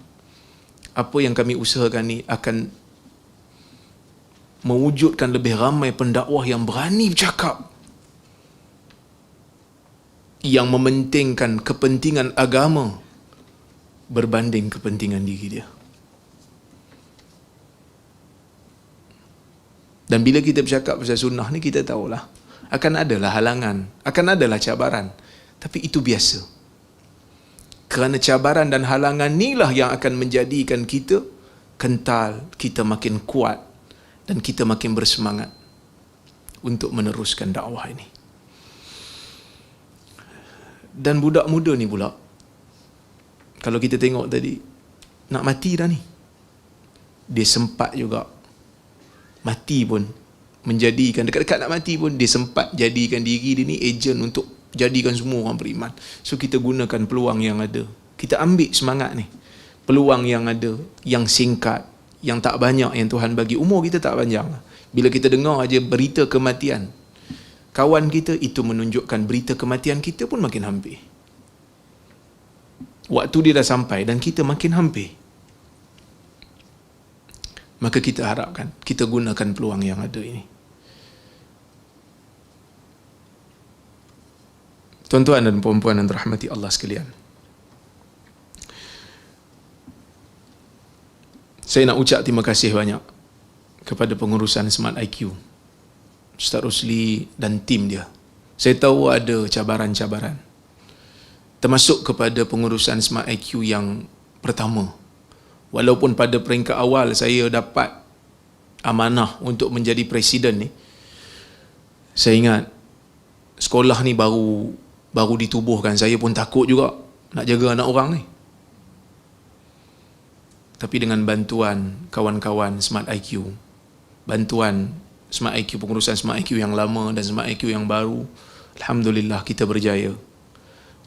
apa yang kami usahakan ni akan mewujudkan lebih ramai pendakwah yang berani bercakap, yang mementingkan kepentingan agama berbanding kepentingan diri dia. Dan bila kita bercakap pasal sunnah ni, kita tahulah akan adalah halangan, akan adalah cabaran, tapi itu biasa. Kerana cabaran dan halangan inilah yang akan menjadikan kita kental, kita makin kuat dan kita makin bersemangat untuk meneruskan dakwah ini. Dan budak muda ni pula, kalau kita tengok tadi, nak mati dah ni, dia sempat juga mati pun, menjadikan dekat-dekat nak mati pun dia sempat jadikan diri dia ni ejen untuk jadikan semua orang beriman. So kita gunakan peluang yang ada, kita ambil semangat ni, peluang yang ada, yang singkat, yang tak banyak yang Tuhan bagi. Umur kita tak panjang. Bila kita dengar aja berita kematian kawan kita, itu menunjukkan berita kematian kita pun makin hampir. Waktu dia dah sampai dan kita makin hampir. Maka kita harapkan kita gunakan peluang yang ada ini. Tuan-tuan dan puan-puan yang dirahmati Allah sekalian, saya nak ucap terima kasih banyak kepada pengurusan Smart IQ, Ustaz Rusli dan tim dia. Saya tahu ada cabaran-cabaran, termasuk kepada pengurusan Smart IQ yang pertama. Walaupun pada peringkat awal saya dapat amanah untuk menjadi presiden ni, saya ingat sekolah ni baru ditubuhkan. Saya pun takut juga nak jaga anak orang ni. Tapi dengan bantuan kawan-kawan Smart IQ, bantuan Smart IQ, pengurusan Smart IQ yang lama dan Smart IQ yang baru, alhamdulillah kita berjaya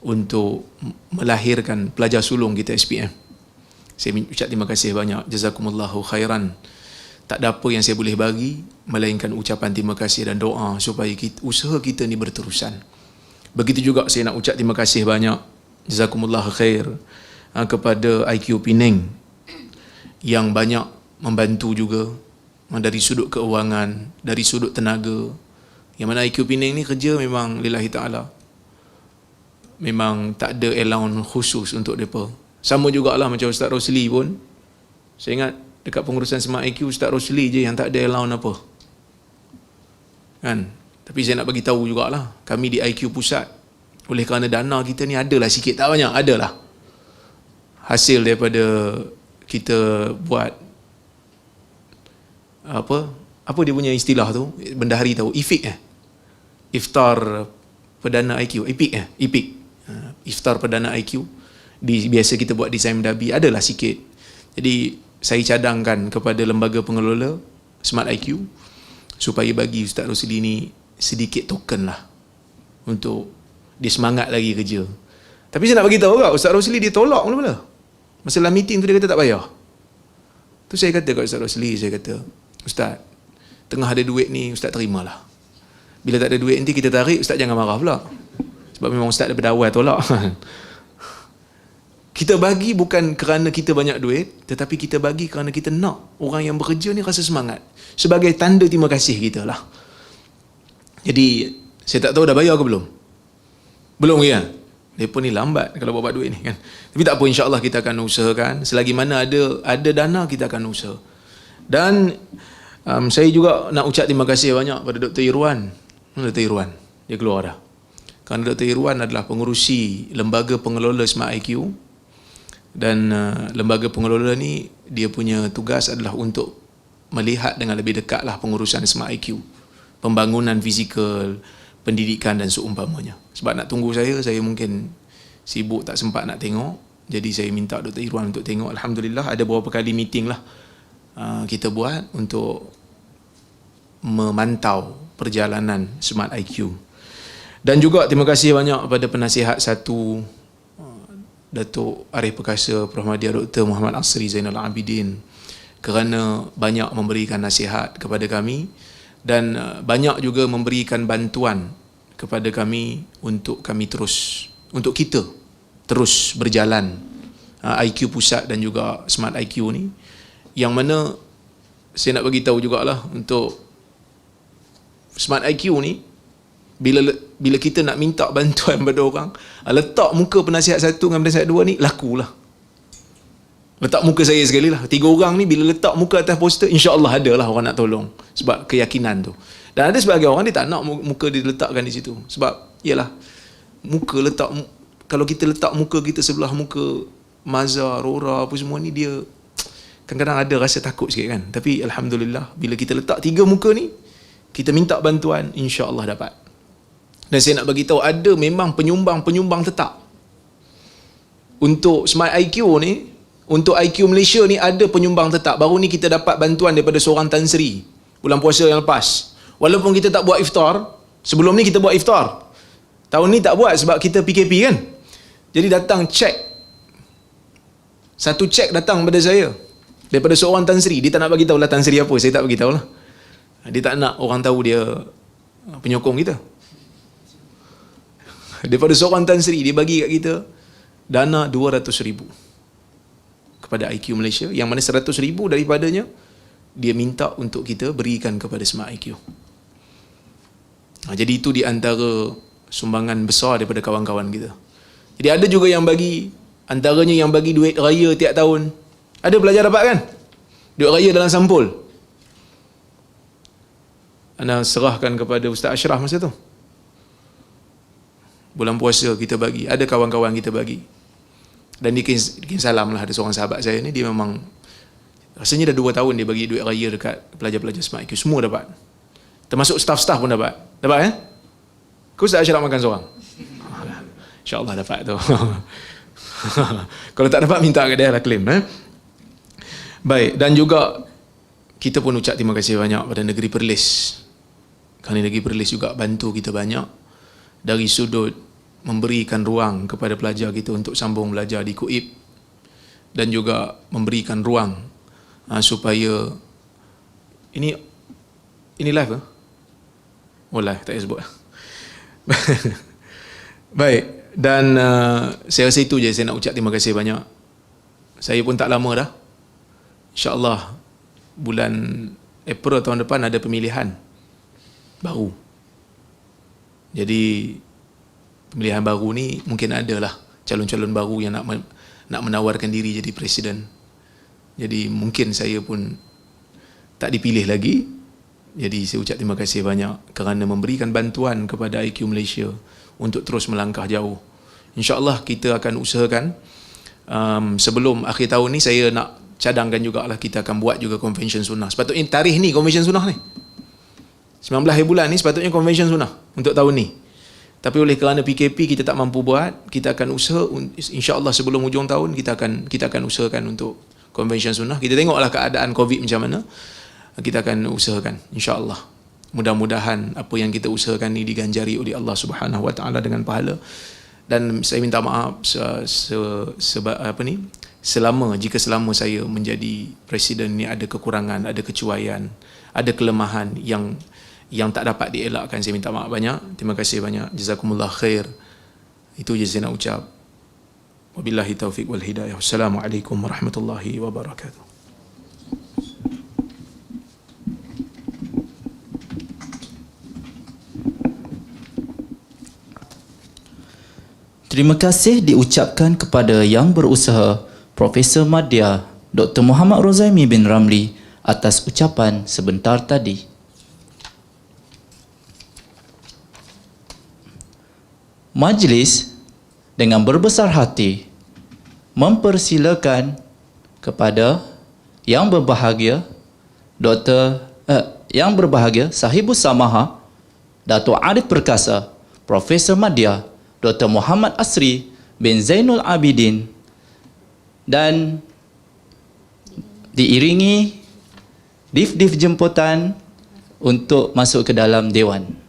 untuk melahirkan pelajar sulung kita SPM. Saya ucap terima kasih banyak. Jazakumullahu khairan. Tak ada apa yang saya boleh bagi melainkan ucapan terima kasih dan doa supaya usaha kita ni berterusan. Begitu juga saya nak ucap terima kasih banyak, jazakumullahu khair, kepada IQ Penang yang banyak membantu juga dari sudut keuangan, dari sudut tenaga. Yang mana IQ Penang ni kerja memang lillahi ta'ala, memang tak ada allowance khusus untuk mereka. Sama jugalah macam Ustaz Rosli pun, saya ingat dekat pengurusan Smart IQ, Ustaz Rosli je yang tak ada allowance apa, kan? Tapi saya nak bagi tahu jugalah, kami di IQ Pusat, oleh kerana dana kita ni adalah sikit, tak banyak, adalah hasil daripada kita buat apa dia punya istilah tu, bendahari tahu, iftar perdana IQ, IPIC, iftar perdana IQ biasa kita buat di Saim Dabi, adalah sikit. Jadi saya cadangkan kepada lembaga pengelola Smart IQ supaya bagi Ustaz Rosli ni sedikit token lah untuk dia semangat lagi kerja. Tapi saya nak bagi tahu Ustaz Rosli dia tolak mula-mula. Masalah meeting tu dia kata tak payah. Tu saya kata kat Ustaz Rosli, saya kata, Ustaz, tengah ada duit ni Ustaz terimalah. Bila tak ada duit nanti kita tarik, Ustaz jangan marah pula. Sebab memang Ustaz daripada awal tolak. Kita bagi bukan kerana kita banyak duit, tetapi kita bagi kerana kita nak orang yang bekerja ni rasa semangat. Sebagai tanda terima kasih kita lah. Jadi, saya tak tahu dah bayar ke belum? Belum kan? Mereka ni lambat kalau bawa duit ni kan. Tapi tak apa, insyaAllah kita akan usahakan. Selagi mana ada dana, kita akan usaha. Dan saya juga nak ucap terima kasih banyak pada Dr. Irwan. Mana Dr. Irwan? Dia keluar dah. Kerana Dr. Irwan adalah pengurusi lembaga pengelola Smart IQ. Dan lembaga pengelola ni, dia punya tugas adalah untuk melihat dengan lebih dekat lah pengurusan Smart IQ, pembangunan fizikal, pendidikan dan seumpamanya. Sebab nak tunggu saya mungkin sibuk, tak sempat nak tengok. Jadi saya minta Dr. Irwan untuk tengok. Alhamdulillah ada beberapa kali meeting lah kita buat untuk memantau perjalanan Smart IQ. Dan juga terima kasih banyak kepada penasihat satu, Datuk Arif Perkasa Prof. Dr. Muhammad Asri Zainal Abidin, kerana banyak memberikan nasihat kepada kami dan banyak juga memberikan bantuan kepada kami untuk kita terus berjalan IQ Pusat dan juga Smart IQ ni, yang mana saya nak bagi tahu jugalah untuk Smart IQ ni, bila kita nak minta bantuan pada orang, letak muka penasihat satu dengan penasihat dua ni lakulah. Letak muka saya sekali lah. 3 orang ni bila letak muka atas poster, insya-Allah ada lah orang nak tolong. Sebab keyakinan tu. Dan ada sebagai orang dia tak nak muka dia letakkan di situ. Sebab yalah, kalau kita letak muka kita sebelah muka Mazhar, Rora apa semua ni, dia kadang-kadang ada rasa takut sikit kan. Tapi alhamdulillah bila kita letak 3 muka ni, kita minta bantuan, insya-Allah dapat. Dan saya nak bagi tahu, ada memang penyumbang tetap untuk Smart IQ ni. Untuk IQ Malaysia ni ada penyumbang tetap. Baru ni kita dapat bantuan daripada seorang Tan Sri bulan puasa yang lepas. Walaupun kita tak buat iftar, sebelum ni kita buat iftar, tahun ni tak buat sebab kita PKP kan. Jadi datang satu cek datang pada saya daripada seorang Tan Sri. Dia tak nak bagi tahu lah Tan Sri apa, saya tak bagi tahu lah. Dia tak nak orang tahu dia penyokong kita. Daripada seorang Tan Sri, dia bagi kat kita dana 200,000 kepada IQ Malaysia, yang mana 100,000 daripadanya dia minta untuk kita berikan kepada Smart IQ. Jadi itu di antara sumbangan besar daripada kawan-kawan kita. Jadi ada juga yang bagi, antaranya yang bagi duit raya tiap tahun. Ada pelajar dapat kan? Duit raya dalam sampul. Ana serahkan kepada Ustaz Ashraf masa tu. Bulan puasa kita bagi, ada kawan-kawan kita bagi. Dan dia salam lah, ada seorang sahabat saya ni, dia memang Rasanya dah 2 tahun dia bagi duit raya dekat pelajar-pelajar Smart IQ. Semua dapat. Termasuk staff-staff pun dapat. Dapat Kau Ustaz Ashraf makan seorang? InsyaAllah dapat tu. Kalau tak dapat, minta ke dia lah claim. Baik, dan juga kita pun ucap terima kasih banyak pada Negeri Perlis. Kerana Negeri Perlis juga bantu kita banyak dari sudut memberikan ruang kepada pelajar kita untuk sambung belajar di KUIP, dan juga memberikan ruang supaya ini live ke? Oh live, tak payah sebut. Baik, dan saya rasa itu je saya nak ucap terima kasih banyak. Saya pun tak lama dah, InsyaAllah bulan April tahun depan ada pemilihan baru. Jadi pemilihan baru ni mungkin ada lah calon-calon baru yang nak menawarkan diri jadi presiden. Jadi mungkin saya pun tak dipilih lagi. Jadi saya ucap terima kasih banyak kerana memberikan bantuan kepada IQ Malaysia untuk terus melangkah jauh. InsyaAllah kita akan usahakan sebelum akhir tahun ni, saya nak cadangkan jugalah kita akan buat juga convention sunnah. Sepatutnya tarikh ni convention sunnah ni 19 hari bulan ni sepatutnya convention sunnah untuk tahun ni. Tapi oleh kerana PKP kita tak mampu buat, kita akan usaha insya-Allah sebelum hujung tahun kita akan usahakan untuk convention sunnah. Kita tengoklah keadaan COVID macam mana. Kita akan usahakan insya-Allah. Mudah-mudahan apa yang kita usahakan ni diganjari oleh Allah Subhanahu Wa Taala dengan pahala. Dan saya minta maaf jika selama saya menjadi presiden ni ada kekurangan, ada kecuaian, ada kelemahan yang tak dapat dielakkan. Saya minta maaf banyak. Terima kasih banyak. Jazakumullah khair. Itu je saya nak ucap. Wabillahi taufiq wal hidayah. Wassalamualaikum warahmatullahi wabarakatuh. Terima kasih diucapkan kepada Yang Berusaha Profesor Madya Dr. Muhammad Rozaimi bin Ramli atas ucapan sebentar tadi. Majlis dengan berbesar hati mempersilakan kepada Yang Berbahagia Yang Berbahagia Sahibus Samaha Datuk Arif Perkasa Profesor Madya Dr. Muhammad Asri bin Zainul Abidin dan diiringi div-div jemputan untuk masuk ke dalam Dewan.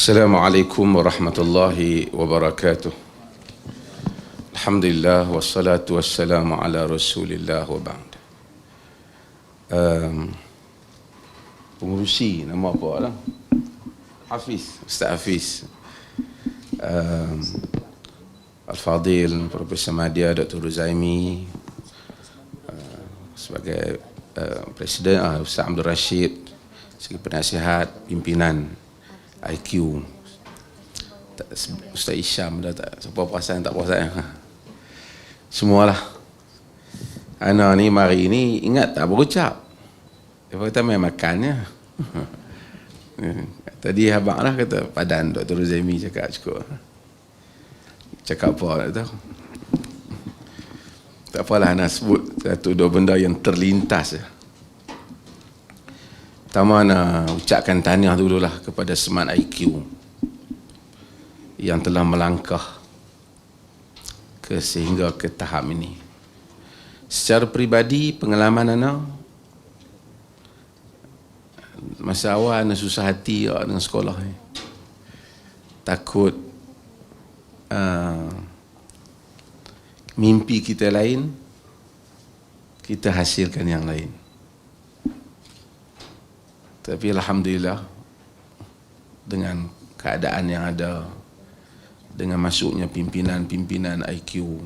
Assalamualaikum warahmatullahi wabarakatuh. Alhamdulillah wassalatu wassalamu ala Rasulillah wa ba'd. Pengurusi nama apa lah? Hafiz, Ustaz Hafiz. Al-Fadil Profesor Madya Dr. Rozaimi sebagai Presiden, Ustaz Abdul Rashid sebagai penasihat pimpinan IQ, Ustaz Isham dah tak siapa perasan tak perasan semualah. Ana ni mari ni ingat tak berucap, dia kata main makannya. Tadi abang lah kata padan Dr. Rozaimi cakap cukup. Cakap apa tak tahu. Tak apalah nak sebut satu dua benda yang terlintas. Pertama nak ucapkan tahniah dululah kepada Smart IQ yang telah melangkah sehingga ke tahap ini. Secara peribadi pengalaman ana masa awal ana susah hati dengan sekolah ni. Takut mimpi kita lain, kita hasilkan yang lain. Tapi alhamdulillah dengan keadaan yang ada dengan masuknya pimpinan-pimpinan IQ,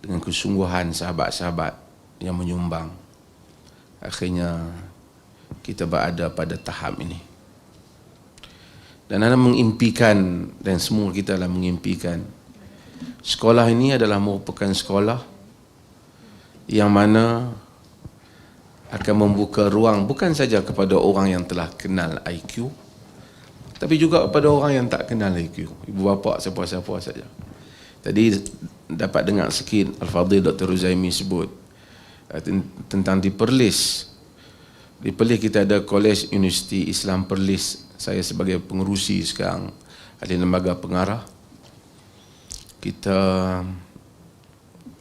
dengan kesungguhan sahabat-sahabat yang menyumbang, akhirnya kita berada pada tahap ini. Dan anda mengimpikan, dan semua kita adalah mengimpikan, sekolah ini adalah merupakan sekolah yang mana akan membuka ruang bukan saja kepada orang yang telah kenal IQ, tapi juga kepada orang yang tak kenal IQ, ibu bapa, siapa-siapa saja. Tadi dapat dengar sikit Al-Fadhil Dr. Ruzaimi sebut tentang di Perlis. Di Perlis kita ada Kolej Universiti Islam Perlis. Saya sebagai pengerusi sekarang, ahli lembaga pengarah. Kita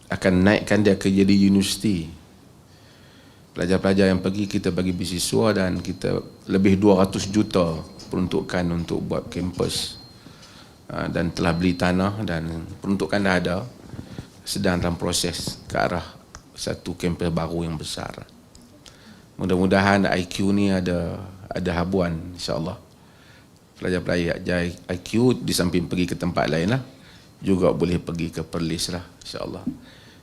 akan naikkan dia ke jadi universiti. Pelajar-pelajar yang pergi kita bagi beasiswa dan kita lebih 200 juta peruntukan untuk buat kampus. Dan telah beli tanah dan peruntukan dah ada, sedang dalam proses ke arah satu kampus baru yang besar. Mudah-mudahan IQ ni ada habuan, insya-Allah. Pelajar-pelajar IQ di samping pergi ke tempat lain lah, juga boleh pergi ke Perlis lah, insya-Allah.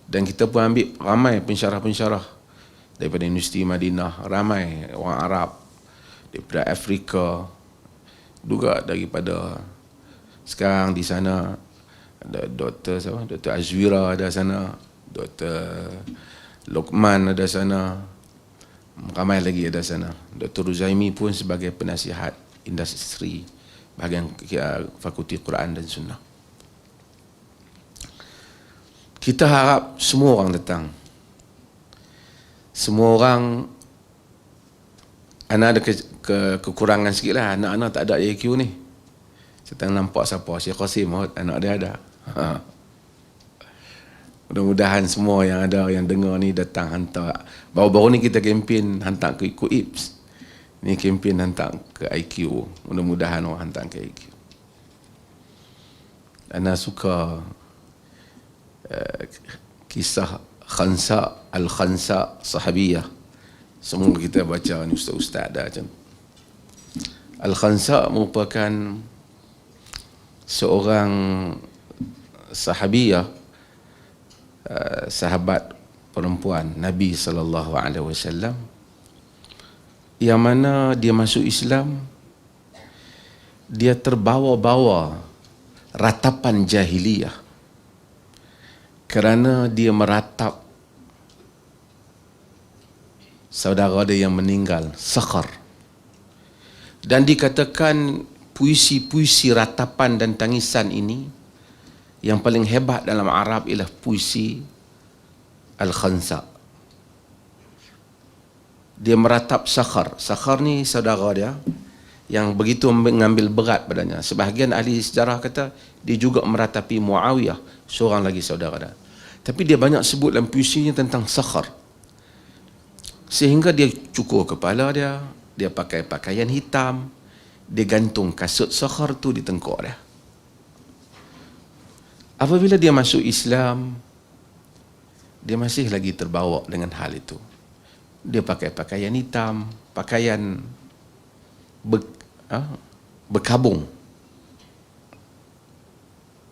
Dan kita pun ambil ramai pensyarah-pensyarah daripada Universiti Madinah, ramai orang Arab, daripada Afrika, juga daripada sekarang di sana ada Dr. Azwira ada sana, Dr. Lokman ada sana, ramai lagi ada sana. Dr. Ruzaimi pun sebagai penasihat industri bahagian Fakulti Quran dan Sunnah. Kita harap semua orang datang. Semua orang, anak ada kekurangan sikit lah. Anak-anak tak ada IQ ni. Saya tak nampak siapa. Syekh Qasim, anak dia ada. Mudah-mudahan semua yang ada, yang dengar ni datang hantar. Baru-baru ni kita kempen hantar ke IPS. Ni kempen hantar ke IQ. Mudah-mudahan orang hantar ke IQ. Ana suka kisah Khansa Al-Khansa Sahabiyah. Semua kita baca ni, ustaz-ustaz dah macam. Al-Khansa merupakan seorang sahabiyah, sahabat perempuan Nabi SAW, yang mana dia masuk Islam, dia terbawa-bawa ratapan jahiliyah kerana dia meratap saudara dia yang meninggal, Sakhar. Dan dikatakan puisi-puisi ratapan dan tangisan ini yang paling hebat dalam Arab ialah puisi Al-Khansa. Dia meratap Sakhar. Sakhar ni saudara dia yang begitu mengambil berat padanya. Sebahagian ahli sejarah kata dia juga meratapi Muawiyah, seorang lagi saudara dia. Tapi dia banyak sebut dalam puisinya tentang Sakhar. Sehingga dia cukur kepala dia, dia pakai pakaian hitam, dia gantung kasut Sakhar tu di tengkuk dia. Apabila dia masuk Islam, dia masih lagi terbawa dengan hal itu. Dia pakai pakaian hitam, pakaian berkabung.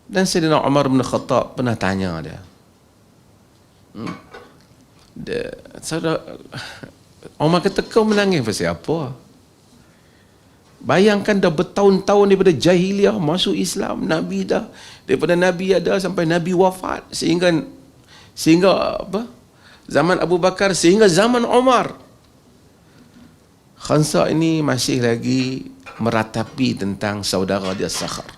Dan Sayyidina Umar bin Khattab pernah tanya dia. Umar kata, kau menangis pasal apa? Bayangkan dah bertahun-tahun daripada jahiliah masuk Islam, Nabi dah, daripada Nabi ada sampai Nabi wafat, sehingga apa? Zaman Abu Bakar sehingga zaman Umar. Khansa ini masih lagi meratapi tentang saudara dia Sakhar.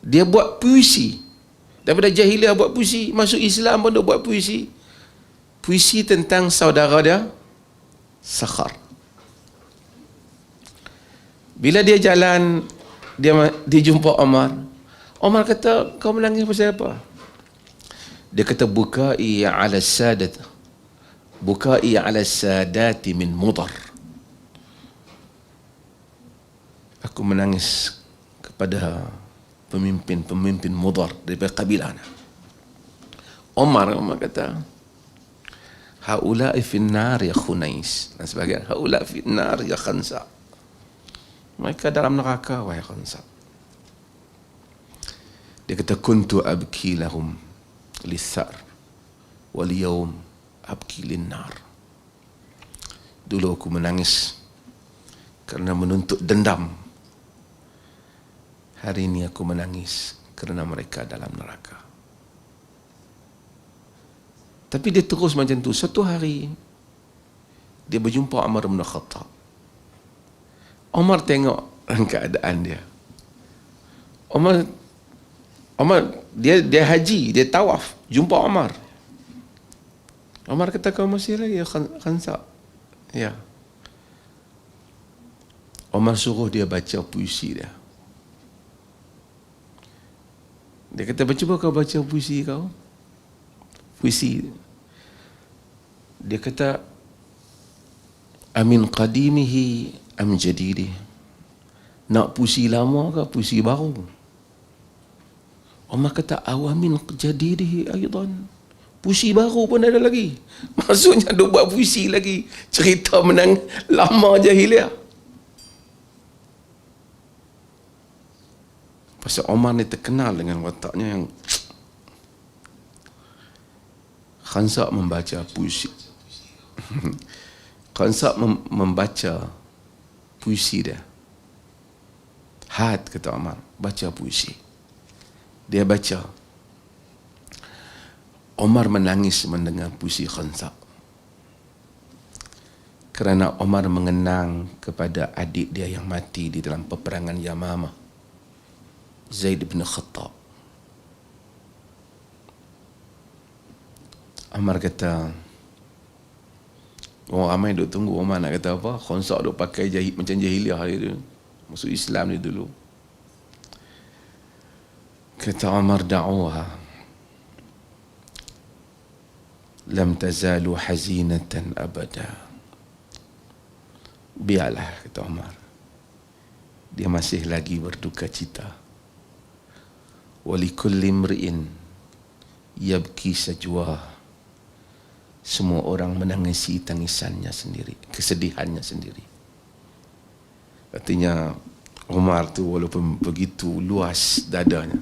Dia buat puisi. Daripada jahiliah buat puisi, masuk Islam pun dia buat puisi. Puisi tentang saudara dia Sakhar. Bila dia jalan, dia jumpa Umar. Umar kata, kau menangis pasal apa? Dia kata, bukai ala sadat, bukai ala sadati min mudar. Aku menangis kepada pemimpin mudar daripada kabilah. Umar kata, haula'i fin nar ya Khunais, dan sebagainya, haula'i fin nar ya Khansa. Mereka dalam neraka, wahai Khansa. Dia kata, kuntu abki lahum lithar wal yawm abki linnar. Dulu aku menangis kerana menuntut dendam. Hari ini aku menangis kerana mereka dalam neraka. Tapi dia terus macam tu. Satu hari dia berjumpa Umar bin Khattab. Umar tengok keadaan dia. Umar dia haji, dia tawaf, jumpa Umar. Umar kata, kau masih lagi Khansa? Ya. Umar suruh dia baca puisi dia. Dia kata, cuba kau baca puisi kau. Puisi. Dia kata, amin qadimihi am jadidih. Nak puisi lama ke puisi baru? Umar kata, awamin jadidihi aidan. Puisi baru pun ada lagi. Maksudnya dia buat puisi lagi. Cerita menang lama jahiliah. Pasal Umar ni terkenal dengan wataknya yang Khansa membaca puisi. Khansa membaca puisi dia. Had, kata Umar, baca puisi. Dia baca. Umar menangis mendengar puisi Khansa. Kerana Umar mengenang kepada adik dia yang mati di dalam peperangan Yamamah, Zaid bin Khattab. Umar kata, orang ramai duk tunggu Umar nak kata apa. Khansa duk pakai macam jahiliah dia, masuk Islam ni dulu. Kata Umar, da'uha lam tazalu hazinatan abada. Biarlah, kata Umar, dia masih lagi berduka cita. Walikulli imri'in yabki sajwah. Semua orang menangisi tangisannya sendiri, kesedihannya sendiri. Artinya Umar tu walaupun begitu luas dadanya,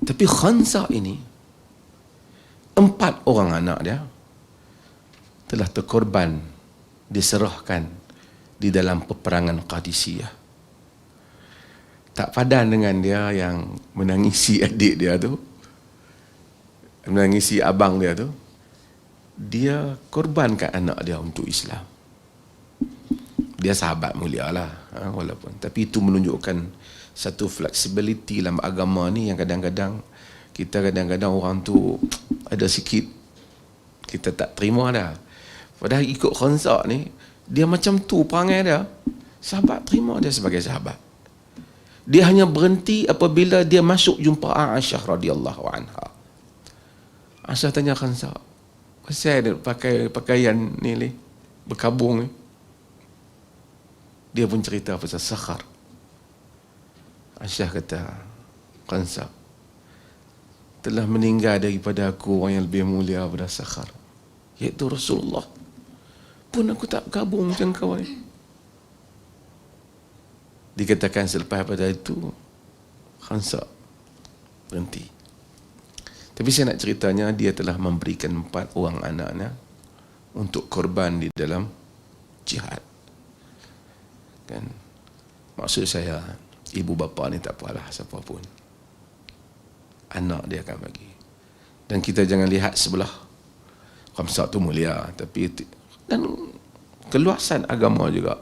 tapi Khansa ini, 4 orang anak dia telah terkorban, diserahkan di dalam peperangan Qadisiyah. Tak padan dengan dia yang menangisi adik dia tu, menangisi abang dia tu. Dia korbankan anak dia untuk Islam. Dia sahabat mulia lah, walaupun. Tapi itu menunjukkan satu flexibility dalam agama ni yang kadang-kadang orang tu ada sikit kita tak terima dah. Padahal ikut Khansa ni, dia macam tu perangai dia. Sahabat terima dia sebagai sahabat. Dia hanya berhenti apabila dia masuk jumpa Aisyah radhiyallahu anha. Aisyah tanya Khansa, pasal dia pakai pakaian ni berkabung ni. Dia pun cerita pasal Sakhar. Aisyah kata, Khansa, telah meninggal daripada aku orang yang lebih mulia daripada Sakhar, iaitu Rasulullah. Pun aku tak gabung macam kau ni. Dikatakan selepas pada itu Khansa berhenti. Tapi saya nak ceritanya, dia telah memberikan 4 orang anaknya untuk korban di dalam jihad. Kan? Maksud saya, ibu bapa ni tak apalah siapa pun, anak dia akan bagi. Dan kita jangan lihat sebelah. Khamsa tu mulia, tapi dan keluasan agama juga.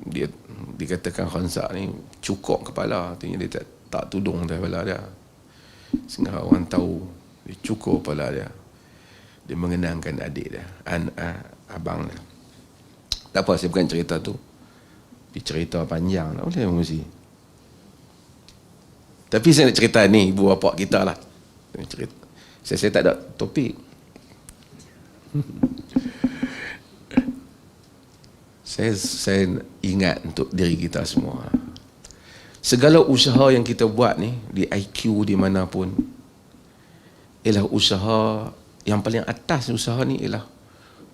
Dia dikatakan Khansa ni cukok kepala, artinya dia tak tudung dari kepala dia. Sehingga orang tahu dia cukur kepala dia. Dia mengenangkan adik dia, abang dia. Tak apa, saya bukan cerita tu. Dia cerita panjang, tak boleh mesti. Tapi saya nak cerita ni, ibu bapa kita lah. Saya tak ada topik. Saya ingat untuk diri kita semua. Segala usaha yang kita buat ni, di IQ di mana pun, ialah usaha yang paling atas. Usaha ni ialah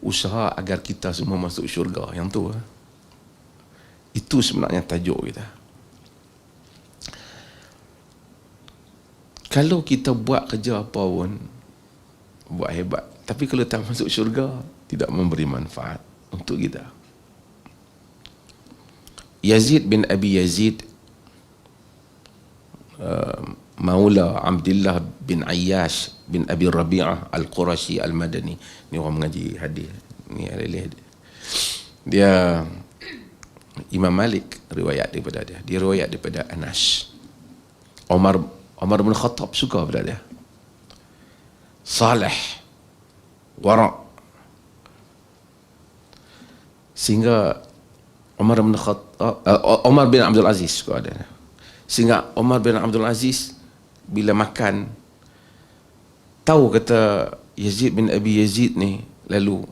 usaha agar kita semua masuk syurga. Yang tu Itu sebenarnya tajuk kita. Kalau kita buat kerja apa pun, buat hebat, tapi kalau tak masuk syurga, tidak memberi manfaat untuk kita. Yazid bin Abi Yazid, Maula Abdullah bin Ayyash bin Abi Rabi'ah Al-Qurashi Al-Madani. Ni orang mengaji hadis. Ni alih dia Imam Malik riwayat daripada dia. Dia riwayat daripada Anas. Umar bin Khattab suka pada dia. Salih, wara'. Sehingga Umar bin Abdul Aziz suka dia. Sehingga Umar bin Abdul Aziz bila makan, tahu kata Yazid bin Abi Yazid ni, lalu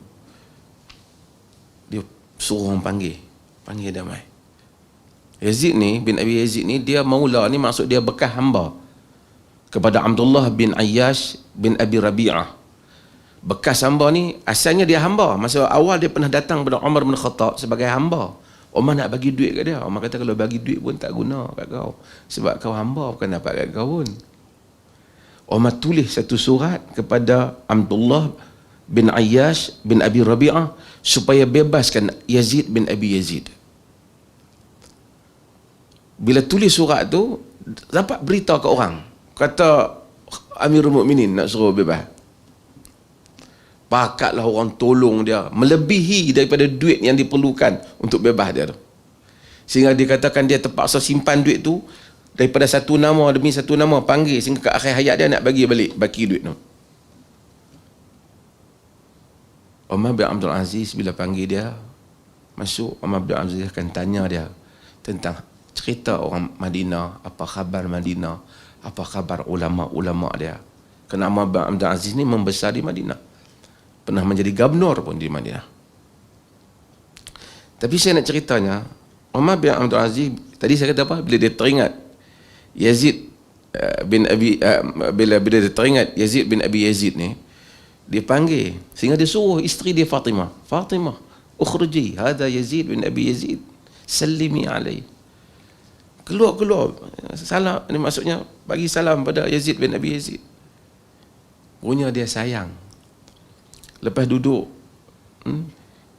dia suruh orang panggil dia mai. Yazid ni bin Abi Yazid ni, dia maula ni maksud dia bekas hamba kepada Abdullah bin Ayyash bin Abi Rabi'ah. Bekas hamba ni asalnya dia hamba. Masa awal dia pernah datang kepada Umar bin Khattab sebagai hamba. Umar nak bagi duit kat dia. Umar kata kalau bagi duit pun tak guna kat kau, sebab kau hamba bukan dapat kat kau pun. Umar tulis satu surat kepada Abdullah bin Ayyash bin Abi Rabi'ah supaya bebaskan Yazid bin Abi Yazid. Bila tulis surat tu, dapat berita ke orang, kata Amirul Mukminin nak suruh bebas. Pakatlah orang tolong dia melebihi daripada duit yang diperlukan untuk bebas dia tu. Sehingga dikatakan dia terpaksa simpan duit tu daripada satu nama demi satu nama, panggil sehingga ke akhir hayat dia nak bagi duit tu. Umar bin Abdul Aziz bila panggil dia masuk, Umar bin Abdul Aziz akan tanya dia tentang cerita orang Madinah, apa khabar Madinah, apa khabar ulama-ulama dia. Kerana Umar bin Abdul Aziz ni membesar di Madinah, pernah menjadi gubernur pun di Madinah. Tapi saya nak ceritanya, Umar bin Abdul Aziz tadi saya kata apa, bila dia teringat Yazid bin Abi bila dia teringat Yazid bin Abi Yazid ni, dia panggil sehingga dia suruh isteri dia Fatimah, ukhruji hadha Yazid bin Abi Yazid, sallimi alaihi. Keluar salam, ini maksudnya bagi salam pada Yazid bin Abi Yazid. Punya dia sayang. Lepas duduk,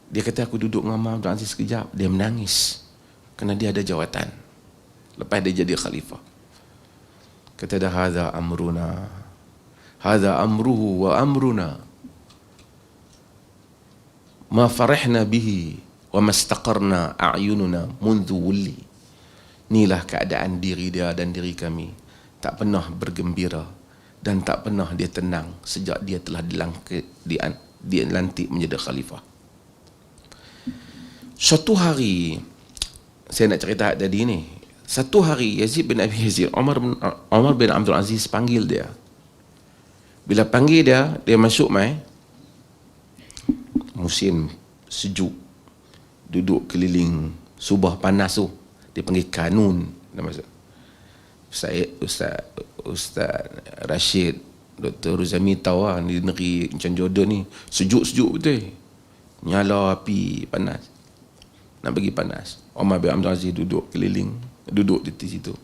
dia kata aku duduk dengan Umar bin Aziz sekejap, dia menangis kerana dia ada jawatan lepas dia jadi khalifah. Kata dah, hadza amruna, hadza amruhu wa amruna, ma farihna bihi wa mastaqarna a'yununa mundu wulli. Inilah keadaan diri dia dan diri kami, tak pernah bergembira dan tak pernah dia tenang sejak dia telah dilantik menjadi khalifah. Suatu hari, saya nak cerita tadi ni, satu hari Yazid bin Abi Yazid, Umar bin Abdul Aziz panggil dia. Bila panggil dia, dia masuk mai. Musim sejuk, duduk keliling subah panas tu, dia panggil kanun. Ustaz Rashid, Dr. Ruzami tahu lah, di negeri macam Jordan ni sejuk-sejuk betul, nyala api panas, nak bagi panas. Umar bin Abdul Aziz duduk keliling, duduk di situ.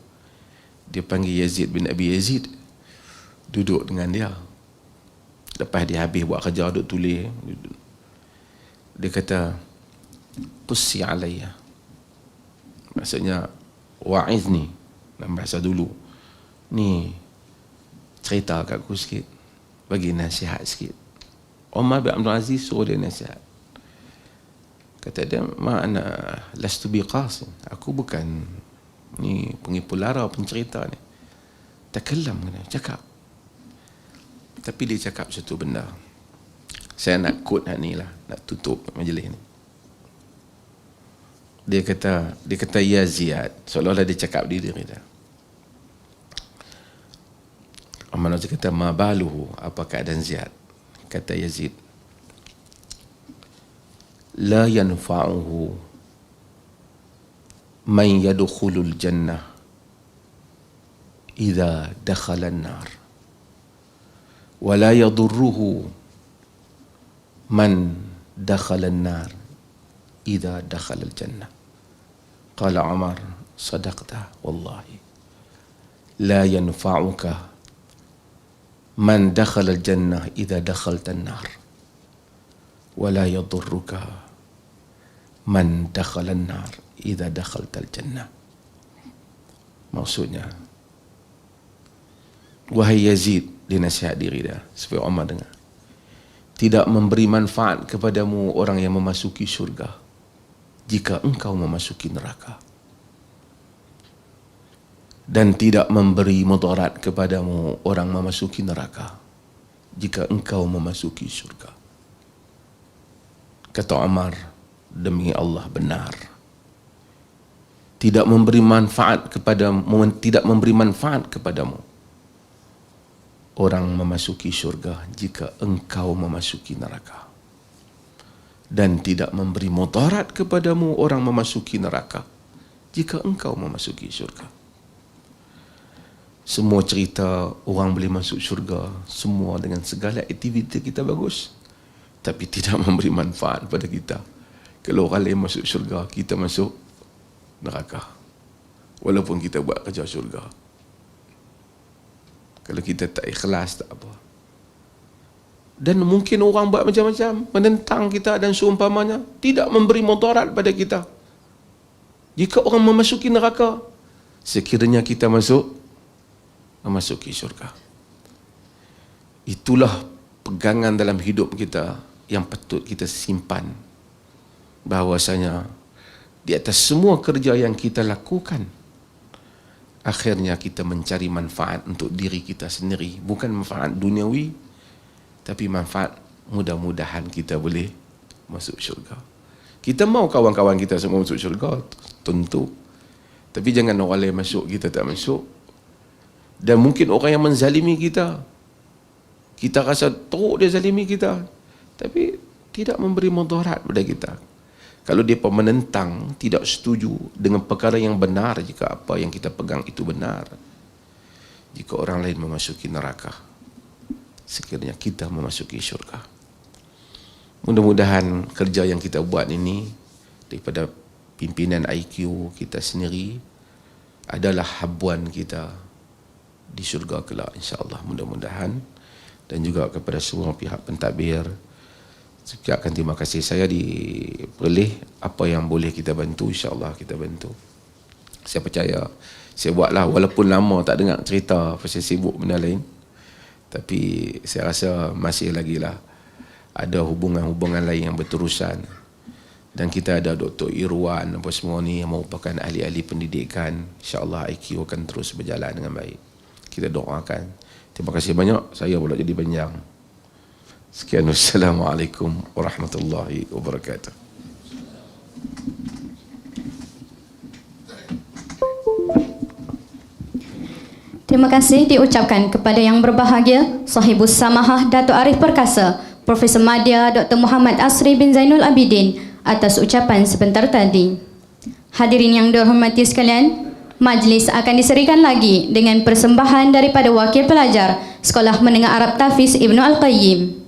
Dia panggil Yazid bin Abi Yazid, duduk dengan dia. Lepas dia habis buat kerja, duduk tulis, dia kata qussi alayya, maksudnya wa'izni dalam bahasa dulu, ni cerita kat aku sikit, bagi nasihat sikit. Umar bin Abdul Aziz suruh dia nasihat. Kata dia, ma'ana lastu biqasin, aku bukan ni pengipulara, pencerita ni. Takallam, cakap. Tapi dia cakap satu benda, saya nak quote ni lah, nak tutup majlis ni. Dia kata ya Ziyad, seolah-olah dia cakap diri dia. Umar Nazir kata, ma baluhu, apa keadaan Ziyad? Kata Yazid, la yanfa'uhu man yadkhulul jannah idza dakhala an-nar wa la yadurruhu man dakhala an-nar idza dakhala al-jannah. Qala Umar, sadaqta wallahi. La yanfa'uka man dakhala al-jannah idza dakhalta an-nar. Wa la yadurruka man dakhala an-nar idza dakhalta al-jannah. Maksudnya, wahai Yazid, dia nasihat diri dia supaya Umar dengar. Tidak memberi manfaat kepadamu orang yang memasuki syurga jika engkau memasuki neraka. Dan tidak memberi mudarat kepadamu orang memasuki neraka jika engkau memasuki syurga. Kata Umar, demi Allah benar. Tidak memberi manfaat kepadamu orang memasuki syurga jika engkau memasuki neraka. Dan tidak memberi mudarat kepadamu orang memasuki neraka jika engkau memasuki syurga. Semua cerita orang boleh masuk syurga, semua dengan segala aktiviti kita bagus, tapi tidak memberi manfaat pada kita. Kalau orang lain masuk syurga, kita masuk neraka, walaupun kita buat kerja syurga. Kalau kita tak ikhlas, tak apa. Dan mungkin orang buat macam-macam, menentang kita dan seumpamanya, tidak memberi mudarat pada kita. Jika orang memasuki neraka, sekiranya kita memasuki syurga. Itulah pegangan dalam hidup kita yang patut kita simpan, bahawasanya di atas semua kerja yang kita lakukan, akhirnya kita mencari manfaat untuk diri kita sendiri, bukan manfaat duniawi, tapi manfaat mudah-mudahan kita boleh masuk syurga. Kita mau kawan-kawan kita semua masuk syurga, tentu, tapi jangan orang lain masuk, kita tak masuk. Dan mungkin orang yang menzalimi kita, kita rasa teruk dia zalimi kita, tapi tidak memberi mudarat pada kita. Kalau dia menentang, tidak setuju dengan perkara yang benar, jika apa yang kita pegang itu benar, jika orang lain memasuki neraka, sekiranya kita memasuki syurga. Mudah-mudahan kerja yang kita buat ini daripada pimpinan IQ kita sendiri adalah habuan kita di syurga kelak, insya-Allah, mudah-mudahan. Dan juga kepada semua pihak pentadbir, saya ucapkan terima kasih. Saya diperoleh, apa yang boleh kita bantu, insya-Allah kita bantu. Saya percaya, saya buatlah walaupun lama tak dengar cerita, pasal sibuk benda lain, tapi saya rasa masih lagi lah ada hubungan-hubungan lain yang berterusan. Dan kita ada Dr. Irwan apa semua ni yang merupakan ahli-ahli pendidikan, insya-Allah IQ akan terus berjalan dengan baik. Kita doakan. Terima kasih banyak. Saya pula jadi panjang. Sekian. Wassalamualaikum warahmatullahi wabarakatuh. Terima kasih diucapkan kepada yang berbahagia Sahibus Samahah Datuk Arif Perkasa, Profesor Madya Dr. Muhammad Asri bin Zainul Abidin atas ucapan sebentar tadi. Hadirin yang dihormati sekalian, majlis akan diserikan lagi dengan persembahan daripada wakil pelajar Sekolah Menengah Arab Tafiz Ibnu Al-Qayyim.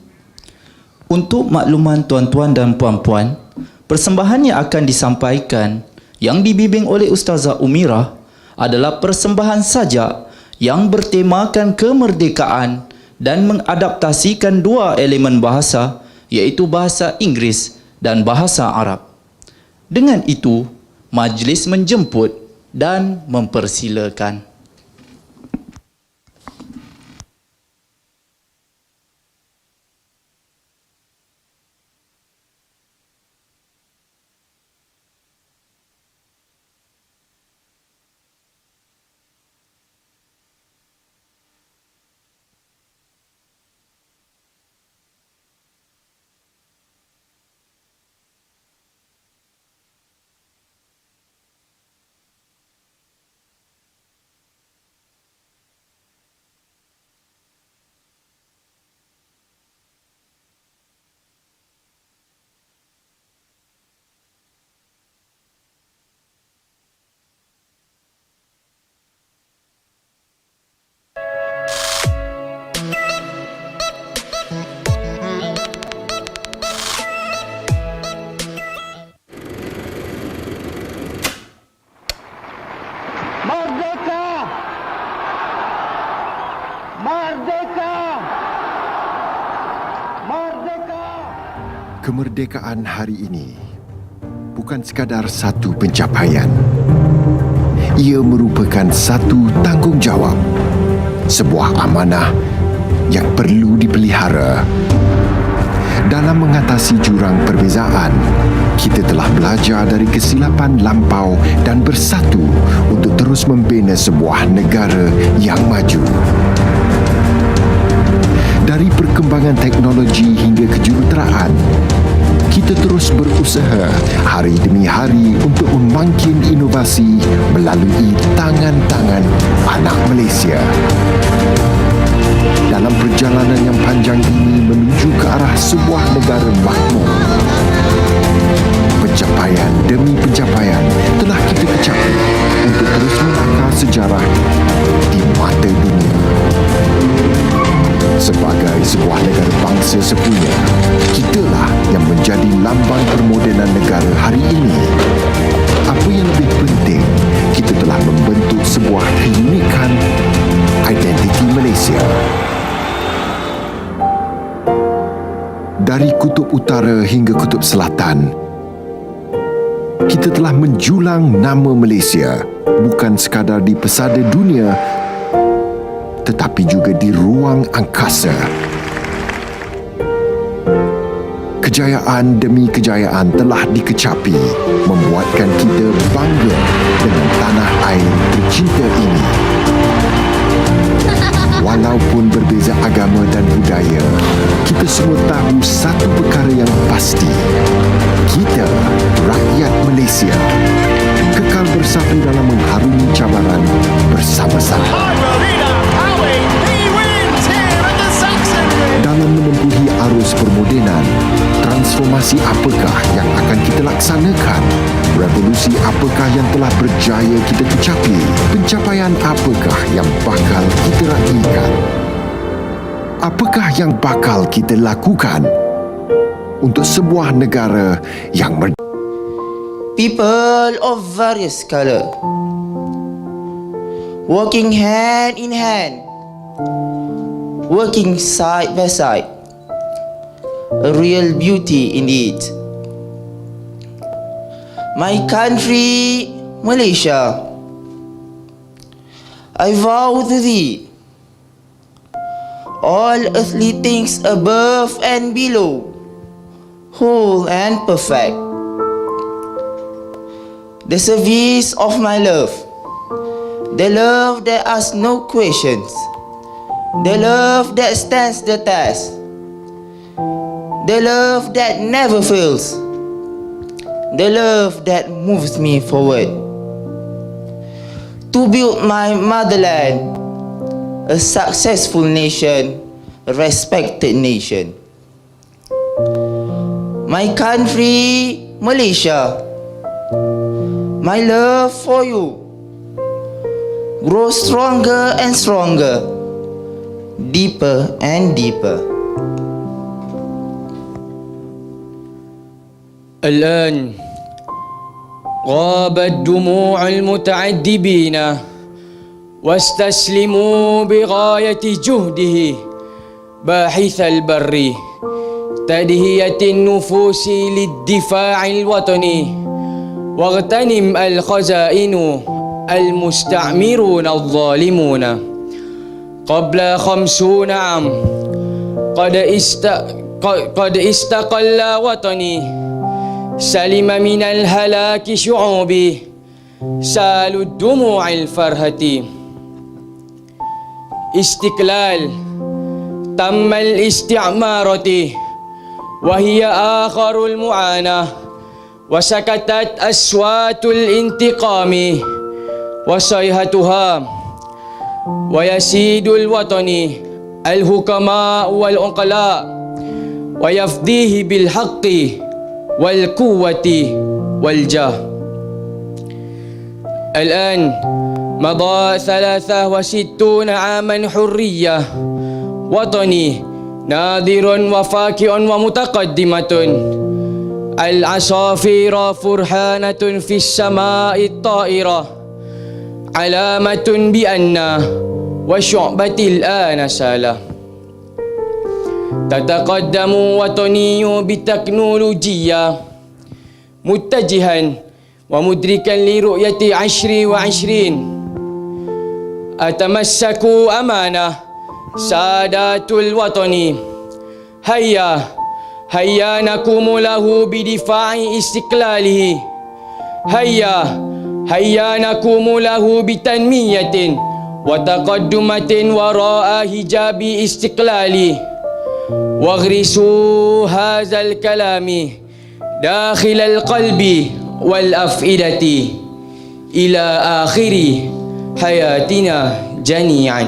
Untuk makluman tuan-tuan dan puan-puan, persembahan yang akan disampaikan yang dibimbing oleh Ustazah Umirah adalah persembahan sajak yang bertemakan kemerdekaan dan mengadaptasikan dua elemen bahasa, iaitu bahasa Inggeris dan bahasa Arab. Dengan itu, majlis menjemput dan mempersilakan. Merdeka! Merdeka! Merdeka! Kemerdekaan hari ini bukan sekadar satu pencapaian. Ia merupakan satu tanggungjawab, sebuah amanah yang perlu dipelihara. Dalam mengatasi jurang perbezaan, kita telah belajar dari kesilapan lampau dan bersatu untuk terus membina sebuah negara yang maju. Dari perkembangan teknologi hingga kejuruteraan, kita terus berusaha hari demi hari untuk memangkin inovasi melalui tangan-tangan anak Malaysia. Dalam perjalanan yang panjang ini menuju ke arah sebuah negara makmur, pencapaian demi pencapaian telah kita capai untuk terus menakar sejarah di mata dunia. Sebagai sebuah negara bangsa sepunya, kitalah yang menjadi lambang permodenan negara hari ini. Apa yang lebih penting, kita telah membentuk sebuah keunikan identiti Malaysia. Dari kutub utara hingga kutub selatan, kita telah menjulang nama Malaysia bukan sekadar di pesada dunia, tetapi juga di ruang angkasa. Kejayaan demi kejayaan telah dikecapi, membuatkan kita bangga dengan tanah air tercinta ini. Walaupun berbeza agama dan budaya, kita semua tahu satu perkara yang pasti. Kita, rakyat Malaysia, kekal bersatu dalam mengharungi cabaran bersama-sama. Dalam menempuhi arus permodenan, transformasi apakah yang akan kita laksanakan? Revolusi apakah yang telah berjaya kita kecapi? Pencapaian apakah yang bakal kita raihkan? Apakah yang bakal kita lakukan untuk sebuah negara yang People of various color, working hand in hand, working side by side, a real beauty indeed. My country, Malaysia, I vow to thee, all earthly things above and below, whole and perfect. The service of my love, the love that asks no questions, the love that stands the test, the love that never fails, the love that moves me forward. To build my motherland, a successful nation, a respected nation. My country, Malaysia, my love for you grows stronger and stronger, deeper and deeper. الآن غابت دموع المتعذبين واستسلموا بغاية جهده باحث البر تدهية النفوس للدفاع الوطني واغتنم الخزائن المستعمرون الظالمون. قبل 50 عام قد استقل وطني، سلم من الهلاك شعوبي، سال الدموع الفرحة. استقلال تم الاستعمارة وهي آخر المعاناة، وسكتت أصوات الانتقام وصيحتها، ويسيد الوطن الحكماء والعقلاء ويفديه بالحق والقوة والجاه. الآن مضى 63 عاما حرية وطني ناظر وفاكئ ومتقدمة. العصافير فرحانة في السماء الطائرة علامة بأن وشعبة الآن سالة تتقدم وطني بتكنولوجيا متجها ومدركا لرؤية 2020 أتمسك أمانة سادات الوطن هيا هيا نقوم له بدفاع استقلاله هيا هيا نقوم له بتنمية وتقدمة وراء حجاب استقلاله واغرسوا هذا الكلام داخل القلب والأفئدة إلى آخر حياتنا جميعا.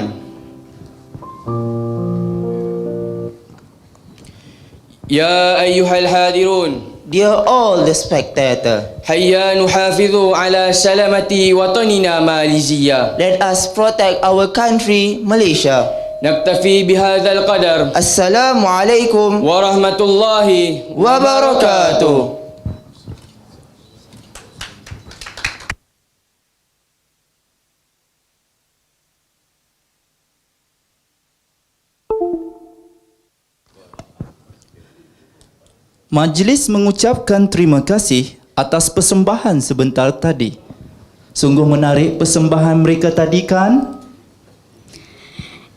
يا أيها الحاضرون Dear all the spectators, هيا نحافظ على سلامة وطننا ماليزيا. let us protect our country, Malaysia. نكتفي بهذا القدر. Assalamualaikum ورحمة الله wabarakatuh. Majlis mengucapkan terima kasih atas persembahan sebentar tadi. Sungguh menarik persembahan mereka tadi kan?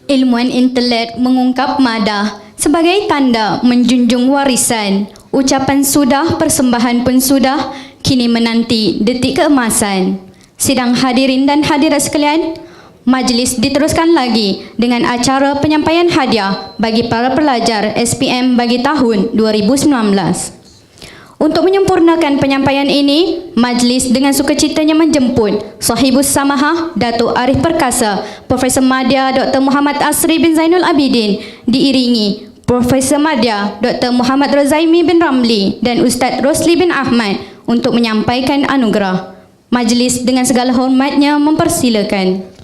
Ilmuwan intelek mengungkap madah sebagai tanda menjunjung warisan. Ucapan sudah, persembahan pun sudah, kini menanti detik keemasan. Sidang hadirin dan hadirat sekalian, majlis diteruskan lagi dengan acara penyampaian hadiah bagi para pelajar SPM bagi tahun 2019. Untuk menyempurnakan penyampaian ini, majlis dengan sukacitanya menjemput Sahibus Samahah Datuk Arif Perkasa, Profesor Madya Dr. Muhammad Asri bin Zainul Abidin, diiringi Profesor Madya Dr. Muhammad Rozaimi bin Ramli dan Ustaz Rosli bin Ahmad untuk menyampaikan anugerah. Majlis dengan segala hormatnya mempersilakan.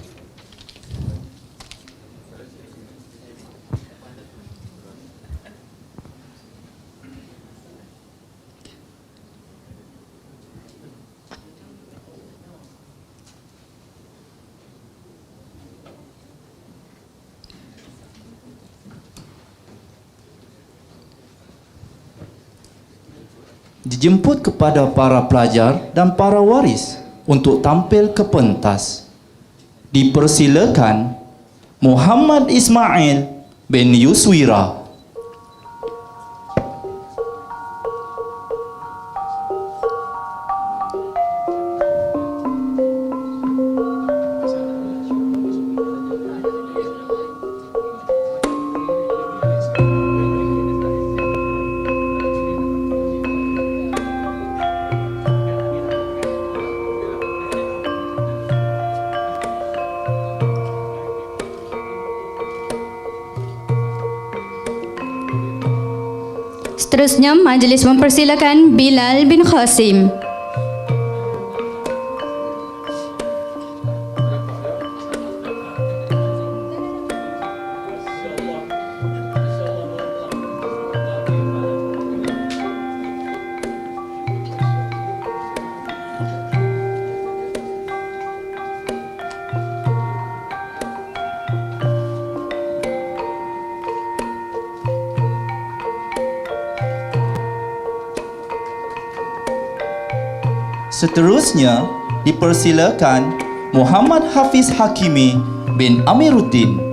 Dijemput kepada para pelajar dan para waris untuk tampil ke pentas. Dipersilakan Muhammad Ismail bin Yuswira. Seterusnya, majlis mempersilakan Bilal bin Qasim. Seterusnya, dipersilakan Muhammad Hafiz Hakimi bin Amiruddin.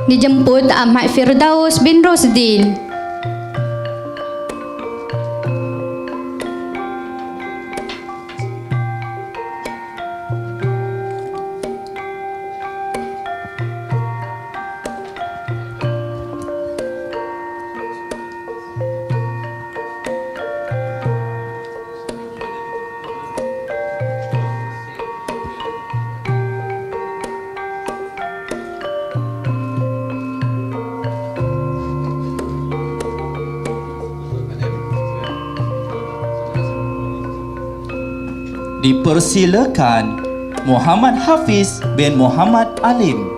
Dijemput Ahmad Firdaus bin Rosdin. Dipersilakan Muhammad Hafiz bin Muhammad Alim.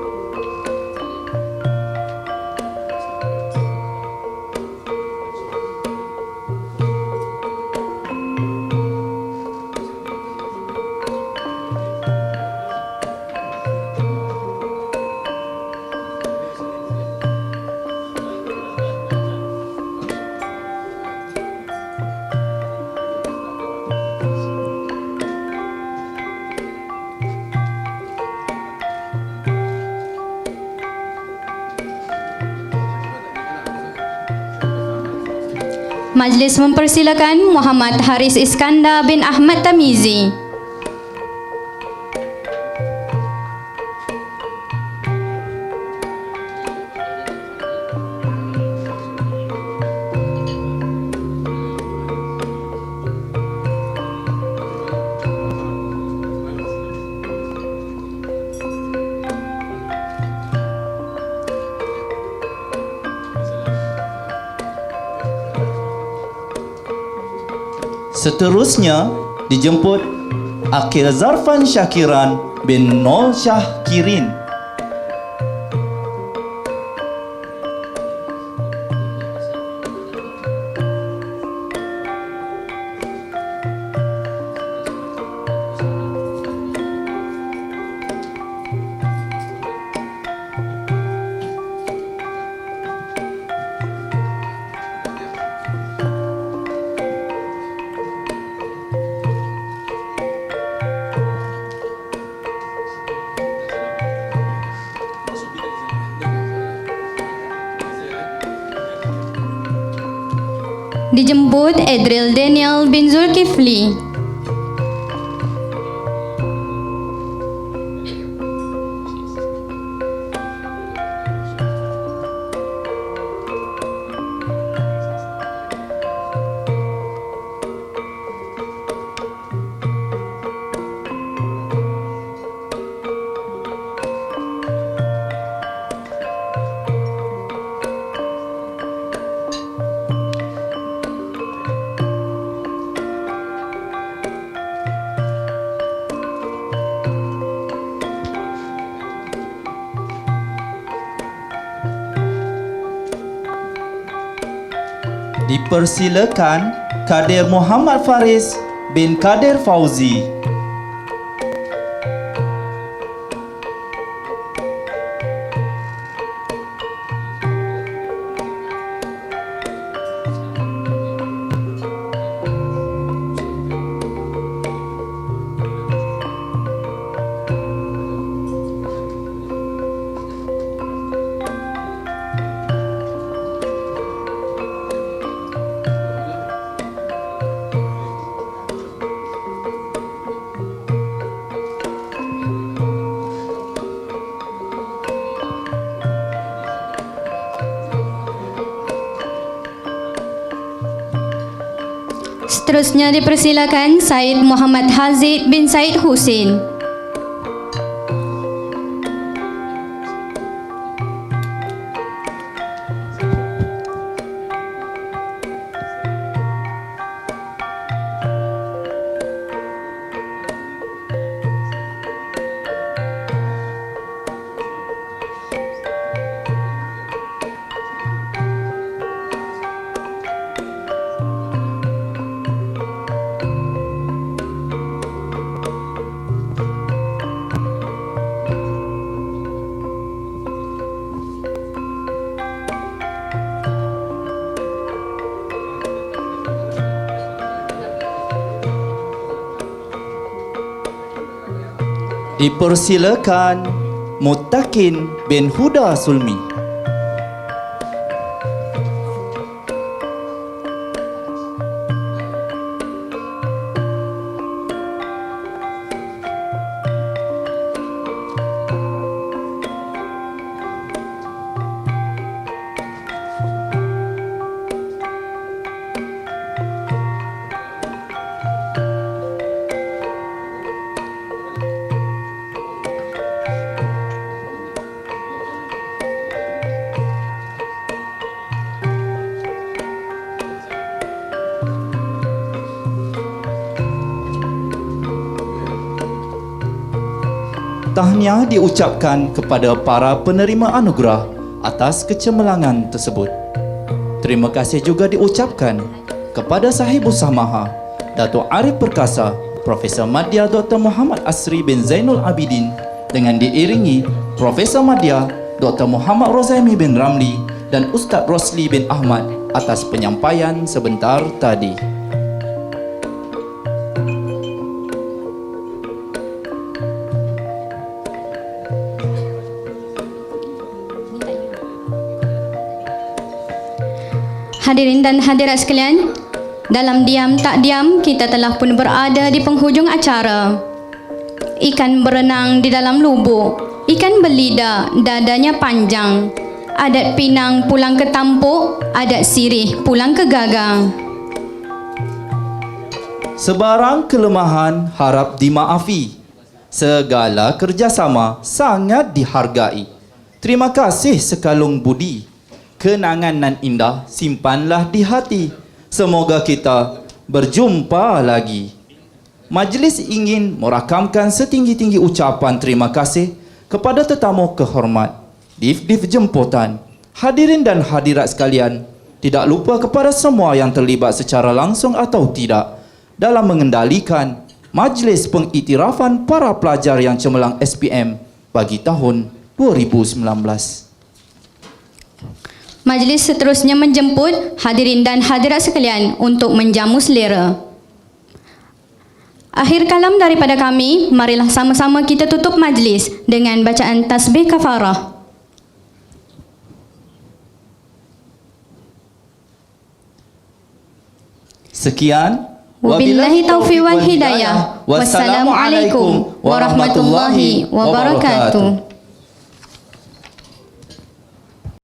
Majlis mempersilakan Muhammad Haris Iskandar bin Ahmad Tamizi. Seterusnya dijemput Akil Zarfan Syakiran bin Nol Syahkirin. Dijemput Edril Daniel bin Zulkifli. Dipersilakan Kadir Muhammad Faris bin Kadir Fauzi. Seterusnya dipersilakan Said Muhammad Hazid bin Said Husin. Dipersilakan Muttaqin bin Huda Sulmi. tahniah diucapkan kepada para penerima anugerah atas kecemerlangan tersebut. Terima kasih juga diucapkan kepada Sahibus Samaha, Datuk Arif Perkasa, Profesor Madya Dr. Muhammad Asri bin Zainul Abidin dengan diiringi Profesor Madya Dr. Muhammad Rozaimi bin Ramli dan Ustaz Rosli bin Ahmad atas penyampaian sebentar tadi. Hadirin dan hadirat sekalian, dalam diam tak diam kita telah pun berada di penghujung acara. Ikan berenang di dalam lubuk, ikan berlidak, dadanya panjang. Adat Pinang pulang ke tampuk, adat Sirih pulang ke gagang. Sebarang kelemahan harap dimaafi. Segala kerjasama sangat dihargai. Terima kasih sekalung budi. Kenangan nan indah simpanlah di hati. Semoga kita berjumpa lagi. Majlis ingin merakamkan setinggi-tinggi ucapan terima kasih kepada tetamu kehormat, div-div jemputan, hadirin dan hadirat sekalian. Tidak lupa kepada semua yang terlibat secara langsung atau tidak dalam mengendalikan majlis pengiktirafan para pelajar yang cemerlang SPM bagi tahun 2019. Majlis seterusnya menjemput hadirin dan hadirat sekalian untuk menjamu selera. Akhir kalam daripada kami, marilah sama-sama kita tutup majlis dengan bacaan tasbih kafarah. Sekian. Wabillahi taufiq wal hidayah. Wassalamualaikum warahmatullahi wabarakatuh.